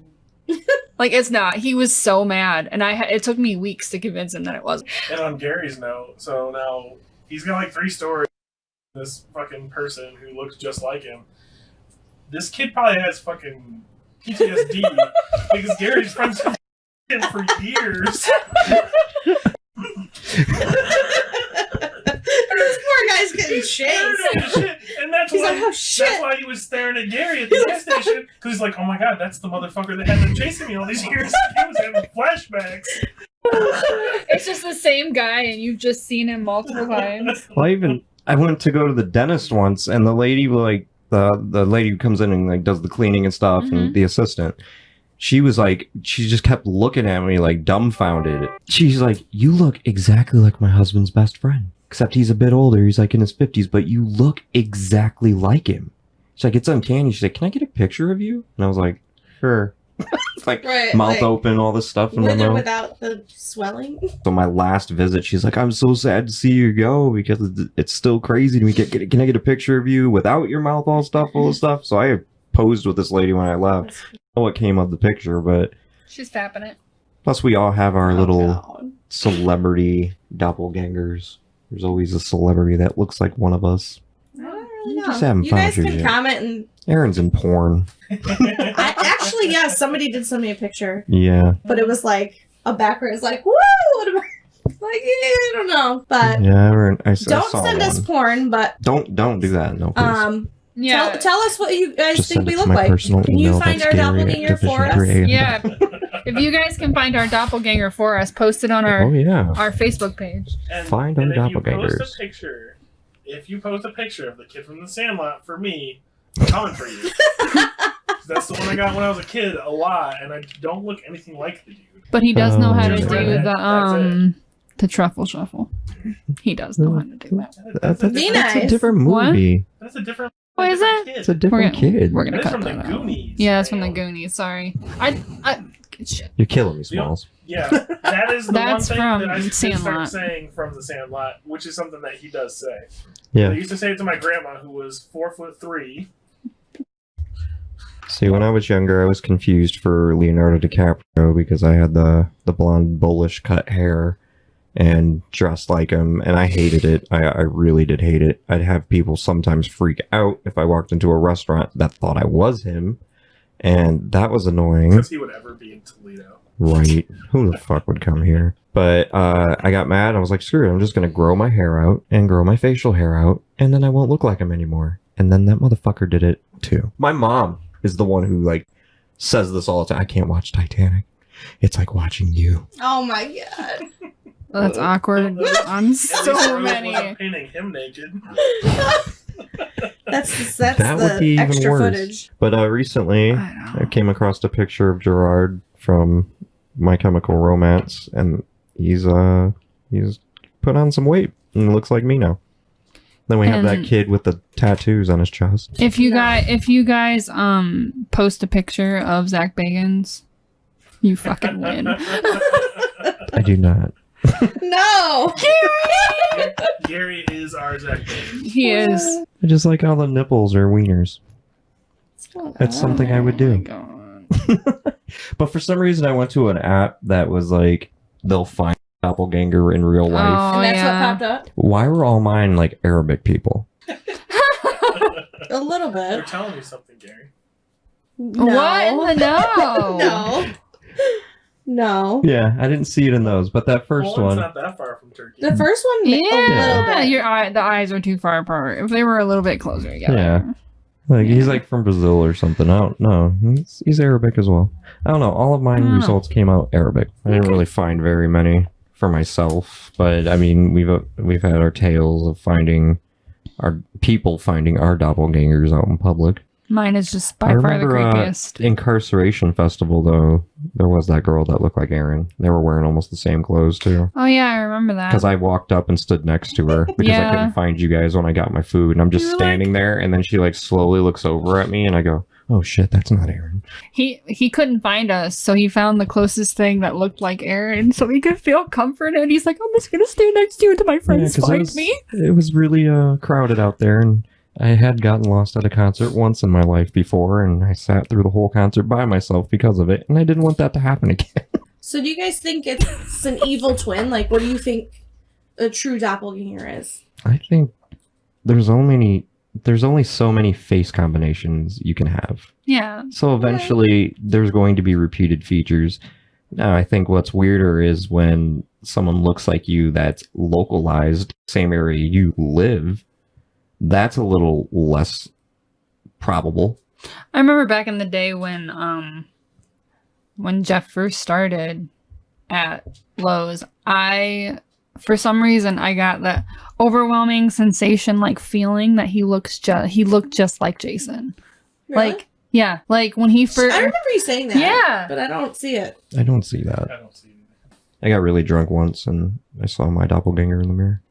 Like it's not. He was so mad, and it took me weeks to convince him that it wasn't. And on Gary's note, so now he's got like 3 stories. This fucking person who looks just like him. This kid probably has fucking PTSD because Gary's friends with him for years. This poor guy's getting chased. And that's He's why, like, "Oh, shit." that's why he was staring at Gary at the gas station. Because he's like, oh my god, that's the motherfucker that had been chasing me all these years. He was having flashbacks. It's just the same guy, and you've just seen him multiple times. Well, I went to go to the dentist once, and the lady like the lady who comes in and like does the cleaning and stuff, and the assistant. She was like, she just kept looking at me like dumbfounded. She's like, you look exactly like my husband's best friend. Except he's a bit older. He's like in his 50s, but you look exactly like him. She's like, it's uncanny. She's like, can I get a picture of you? And I was like, sure. Like, Right, mouth like, open, all this stuff in my With or mouth. without the swelling. So my last visit, she's like, I'm so sad to see you go because it's still crazy to me. Can I get a picture of you without your mouth all stuff, full of stuff? So I posed with this lady when I left. I don't know what came of the picture, but She's tapping it. plus we all have our little celebrity doppelgangers. There's always a celebrity that looks like one of us. I don't really know. Just having You fun guys with can you. comment and Aaron's in porn. actually, yeah, somebody did send me a picture, Yeah. but it was like a background. It's like, woo! What am I? Like, I don't know, but Yeah, Aaron, I don't saw send one. us porn. But Don't do that. No, please. Yeah. tell us what you guys Just think send we it look to my like. personal Can you email. find That's our Gary at doppelganger for us? Division 3 AM. Yeah. If you guys can find our doppelganger for us, post it on our Oh, yeah. our Facebook page. Find our if you doppelgangers. post a picture of the kid from the Sandlot for me, I'm coming for you. 'Cause that's the one I got when I was a kid a lot, and I don't look anything like the dude. But he does know how to Just do redhead, the truffle shuffle. He does know how to do that. That's a nice. different What? movie. That's a different. What is it? It's a different kid. We're gonna That is cut from that the out. Goonies. Yeah, that's from the Goonies. Sorry. I good shit. You're killing me, Smalls. Yeah, that is the That's one thing from that I should Sandlot. start saying from the Sandlot, which is something that he does say. Yeah. I used to say it to my grandma, who was 4'3". See, when I was younger, I was confused for Leonardo DiCaprio because I had the blonde, bullish cut hair and dressed like him, and I hated it. I really did hate it. I'd have people sometimes freak out if I walked into a restaurant that thought I was him, and that was annoying. Because he would ever be in Toledo. Right. Who the fuck would come here? But I got mad. I was like, screw it. I'm just going to grow my hair out and grow my facial hair out, and then I won't look like him anymore. And then that motherfucker did it too. My mom is the one who like says this all the time. I can't watch Titanic. It's like watching you. Oh my god. Well, that's awkward on so many. Painting him naked. That's That would the be even extra worse. footage. But recently, I came across a picture of Gerard from My Chemical Romance, and he's put on some weight and looks like me now. Then we have that And- kid with the tattoos on his chest. If you guys post a picture of Zach Bagans, you fucking win. I do not. No. Gary is our Zach Bagans. He is. I just like all the nipples or wieners. That's something I would do. But for some reason, I went to an app that was like, they'll find a doppelganger in real life. And that's what popped up? Why were all mine like Arabic people? A little They're bit. telling you something, Gary. No. What? No. No. No. Yeah, I didn't see it in those, but that first Poland's one. not that far from Turkey. The first one, a little Yeah, bit. the eyes are too far apart. If they were a little bit closer together. Yeah. Like, he's like from Brazil or something. I don't know. He's Arabic as well. I don't know. All of mine results came out Arabic. I didn't really find very many for myself, but I mean, we've had our tales of finding our doppelgangers out in public. Mine is just I by far the remember creepiest. Incarceration Festival, though. There was that girl that looked like Erin. They were wearing almost the same clothes, too. Oh yeah, I remember that. Because I walked up and stood next to her because I Yeah. couldn't find you guys when I got my food. And I'm just You were standing there, and then she like slowly looks over at me, and I go, oh shit, that's not Erin. He couldn't find us, so he found the closest thing that looked like Aaron, so he could feel comforted. He's like, I'm just gonna stay next to you until my friends find me. It was really crowded out there, and I had gotten lost at a concert once in my life before, and I sat through the whole concert by myself because of it, and I didn't want that to happen again. So do you guys think it's an evil twin? Like, what do you think a true doppelganger is? I think there's only so many face combinations you can have. Yeah. So eventually, there's going to be repeated features. Now, I think what's weirder is when someone looks like you that's localized, same area you live. That's a little less probable. I remember back in the day when Jeff first started at Lowe's, for some reason I got that overwhelming sensation, like feeling that he looked just like Jason. Really? Like, yeah, like when he first. I remember you saying that. Yeah. But I don't see it. I don't see that. I don't see it. I got really drunk once and I saw my doppelganger in the mirror.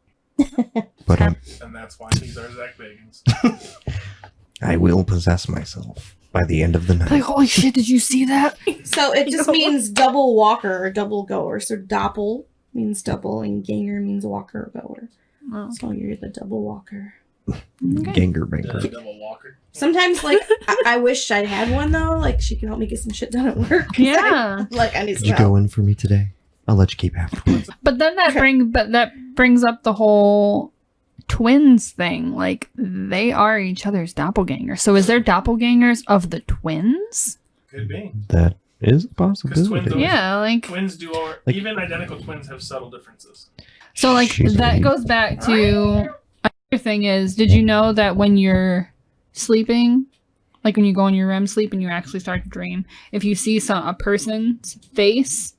But And that's why these are Zach Bagans. I will possess myself by the end of the night. Like, holy shit, did you see that? So it just means double walker or double goer. So doppel means double and ganger means walker or goer. Oh. So you're the double walker. Ganger banker. Double walker. Sometimes, like, I wish I'd had one, though. Like, she can help me get some shit done at work. 'Cause Yeah. I need Did some you help. go in for me today? I'll let you keep half. But then that brings up the whole twins thing. Like, they are each other's doppelgangers. So is there doppelgangers of the twins? Could be. That is a Because possibility. twins, Yeah, like twins do, or Like- even identical twins have subtle differences. so like She's that right. goes back to another thing is, did you know that when you're sleeping, like when you go in your REM sleep and you actually start to dream, if you see a person's face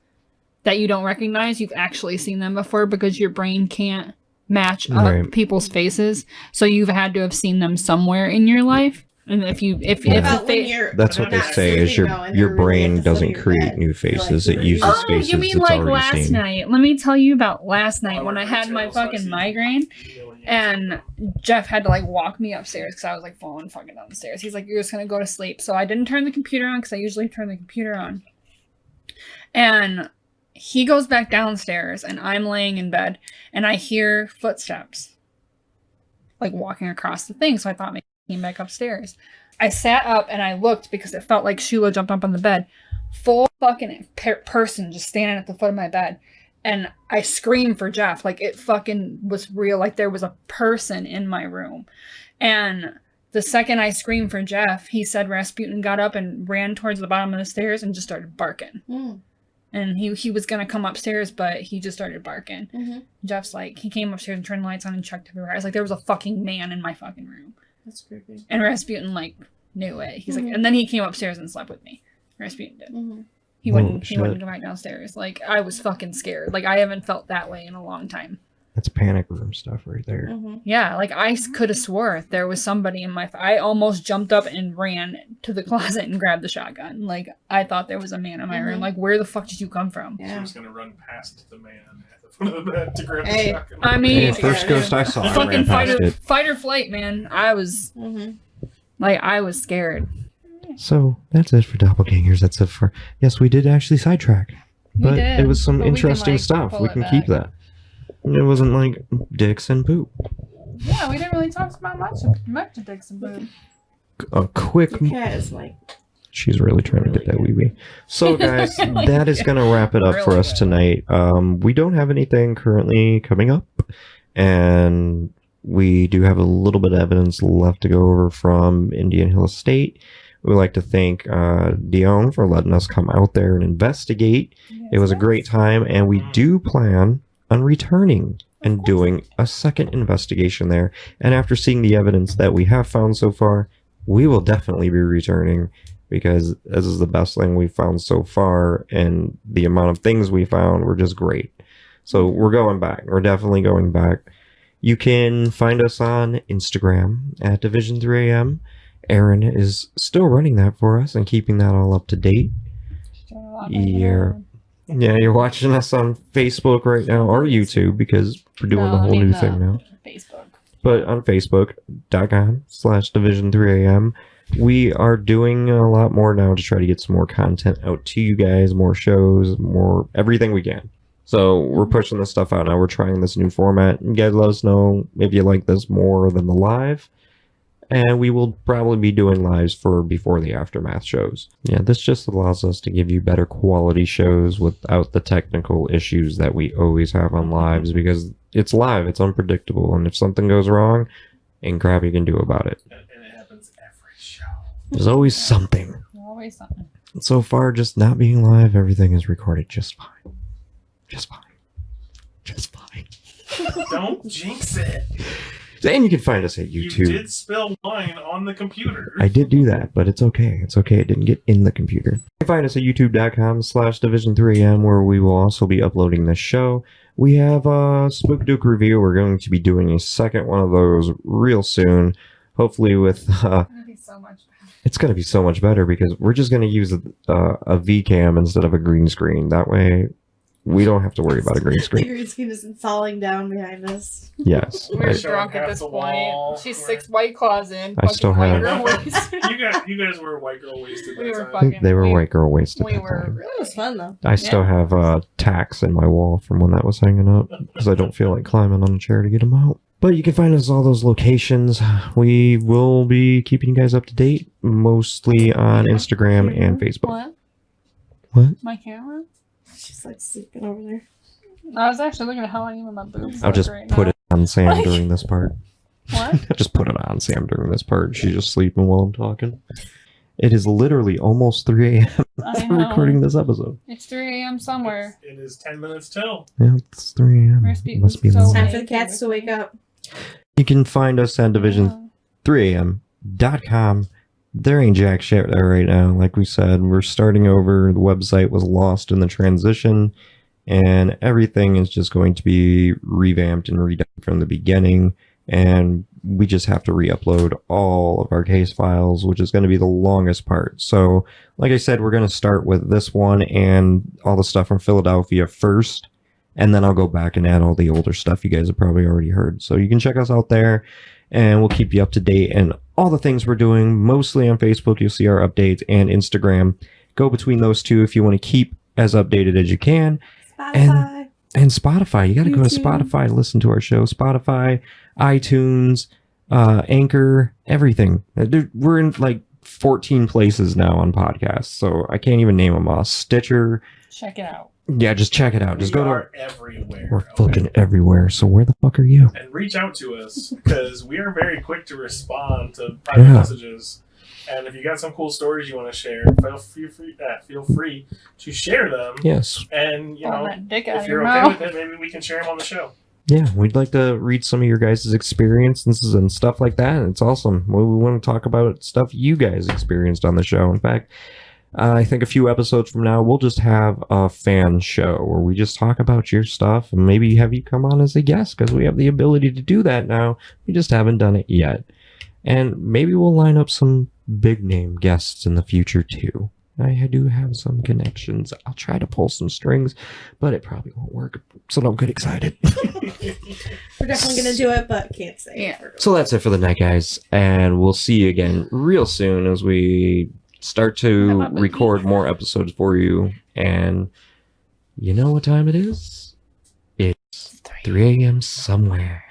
that you don't recognize, you've actually seen them before because your brain can't match up Right. people's faces. So you've had to have seen them somewhere in your life. And if What the about when fa- you're That's what they not say is sleeping, though, and your you're really brain at the foot doesn't of your create bed? new You're faces. like, It uses Oh, faces you mean it's like already last seen. night? Let me tell you about last night when I had my retail fucking spicy. migraine, and Jeff had to like walk me upstairs because I was like falling fucking down the stairs. He's like, "You're just gonna go to sleep." So I didn't turn the computer on because I usually turn the computer on. And he goes back downstairs, and I'm laying in bed, and I hear footsteps, like walking across the thing. So I thought maybe he came back upstairs. I sat up and I looked because it felt like Sheila jumped up on the bed. Full fucking person just standing at the foot of my bed. And I screamed for Jeff. Like, it fucking was real. Like, there was a person in my room. And the second I screamed for Jeff, he said Rasputin got up and ran towards the bottom of the stairs and just started barking. Mm. And he was going to come upstairs, but he just started barking. Mm-hmm. Jeff's like, he came upstairs and turned the lights on and checked everywhere. I was like, there was a fucking man in my fucking room. That's creepy. And Rasputin, like, knew it. He's Mhm. like, and then he came upstairs and slept with me. Rasputin did. Mm-hmm. He Oh, wouldn't shit. go back downstairs. Like, I was fucking scared. Like, I haven't felt that way in a long time. That's panic room stuff right there. Mm-hmm. Yeah, like, I could have swore there was somebody in my... I almost jumped up and ran to the closet and grabbed the shotgun. Like, I thought there was a man in my room. Like, where the fuck did you come from? She Yeah. was going to run past the man at the foot of the bed to grab Hey, the shotgun. I mean... Hey, first ghost I saw, I fucking ran past it. fight or flight, man. I was... Mm-hmm. Like, I was scared. So that's it for doppelgangers. That's it for... Yes, we did actually sidetrack. We But did, it was some but we can, interesting like, stuff. pull We it can keep back. that. It wasn't like dicks and poop. Yeah, we didn't really talk about much of dicks and boobs. A quick... Your cat is like... She's really trying to get that wee wee. So, guys, that is going to wrap it up for Really us good. tonight. We don't have anything currently coming up, and we do have a little bit of evidence left to go over from Indian Hill Estate. We'd like to thank Dion for letting us come out there and investigate. It was a great time, and we do plan on returning and doing a second investigation there. And after seeing the evidence that we have found so far, we will definitely be returning, because this is the best thing we've found so far, and the amount of things we found were just great. So we're going back. We're definitely going back. You can find us on Instagram at Division 3AM. Aaron is still running that for us and keeping that all up to date. Yeah, you're watching us on Facebook right now, or YouTube, because we're doing the whole new thing now. Facebook. But on Facebook.com/Division3AM, we are doing a lot more now to try to get some more content out to you guys, more shows, more everything we can. So we're pushing this stuff out now. We're trying this new format. You guys let us know if you like this more than the live. And we will probably be doing lives for before the aftermath shows. Yeah, this just allows us to give you better quality shows without the technical issues that we always have on lives, because it's live, it's unpredictable, and if something goes wrong, ain't crap you can do about it. And it happens every show. There's always something. Always something. So far, just not being live, everything is recorded just fine. Just fine. Just fine. Don't jinx it. And you can find us at YouTube. You did spill wine on the computer. I did do that, but it's okay. It's okay. It didn't get in the computer. You can find us at youtube.com/Division3AM, where we will also be uploading this show. We have a Spookdook review. We're going to be doing a second one of those real soon. Hopefully with... It's going to be so much better. It's going to be so much better because we're just going to use a VCam instead of a green screen. That way... we don't have to worry about a green The screen. green screen is falling down behind us. Yes. We're drunk at this point. She's 6 White Claws in. I still have... You guys were white girl wasted. We were time. fucking... They were white girl wasted. We were... It was fun, though. I still have tacks in my wall from when that was hanging up because I don't feel like climbing on a chair to get them out. But you can find us all those locations. We will be keeping you guys up to date, mostly on Instagram and Facebook. What? What? My camera? She's like sleeping over there. I was actually looking at how I even my boobs. I'll just right put now. it on Sam during this part. What? I'll just put it on Sam during this part. She's just sleeping while I'm talking. It is literally almost 3 a.m. I know. recording this episode. It's 3 a.m. somewhere. It is 10 minutes till. Yeah, it's 3 a.m. It must be so long. Time for the cats to wake up. You can find us on Division3am.com. There ain't jack shit there right now. Like we said, we're starting over. The website was lost in the transition, and everything is just going to be revamped and redone from the beginning. And we just have to re-upload all of our case files, which is going to be the longest part. So, like I said, we're going to start with this one and all the stuff from Philadelphia first, and then I'll go back and add all the older stuff you guys have probably already heard. So you can check us out there, and we'll keep you up to date and all the things we're doing. Mostly on Facebook, you'll see our updates, and Instagram. Go between those two if you want to keep as updated as you can. Spotify. And Spotify. You got to go to YouTube. Spotify to listen to our show. Spotify, iTunes, Anchor, everything. We're in like 14 places now on podcasts, so I can't even name them all. Stitcher. Check it out. Yeah, just check it out. Just go to... everywhere. We're fucking everywhere, so where the fuck are you? And reach out to us, because we are very quick to respond to private messages. And if you got some cool stories you want to share, feel free to share them. Yes. And, you know, that dick out if of you're your okay mouth. with it, maybe we can share them on the show. Yeah, we'd like to read some of your guys' experiences and stuff like that. It's awesome. We want to talk about stuff you guys experienced on the show. In fact, I think a few episodes from now, we'll just have a fan show where we just talk about your stuff and maybe have you come on as a guest, because we have the ability to do that now. We just haven't done it yet. And maybe we'll line up some big name guests in the future too. I do have some connections. I'll try to pull some strings, but it probably won't work. So don't get excited. We're definitely going to do it, but can't say. Yeah. So that's it for the night, guys. And we'll see you again real soon as we start to record more episodes for you. And you know what time it is? It's 3 a.m. somewhere.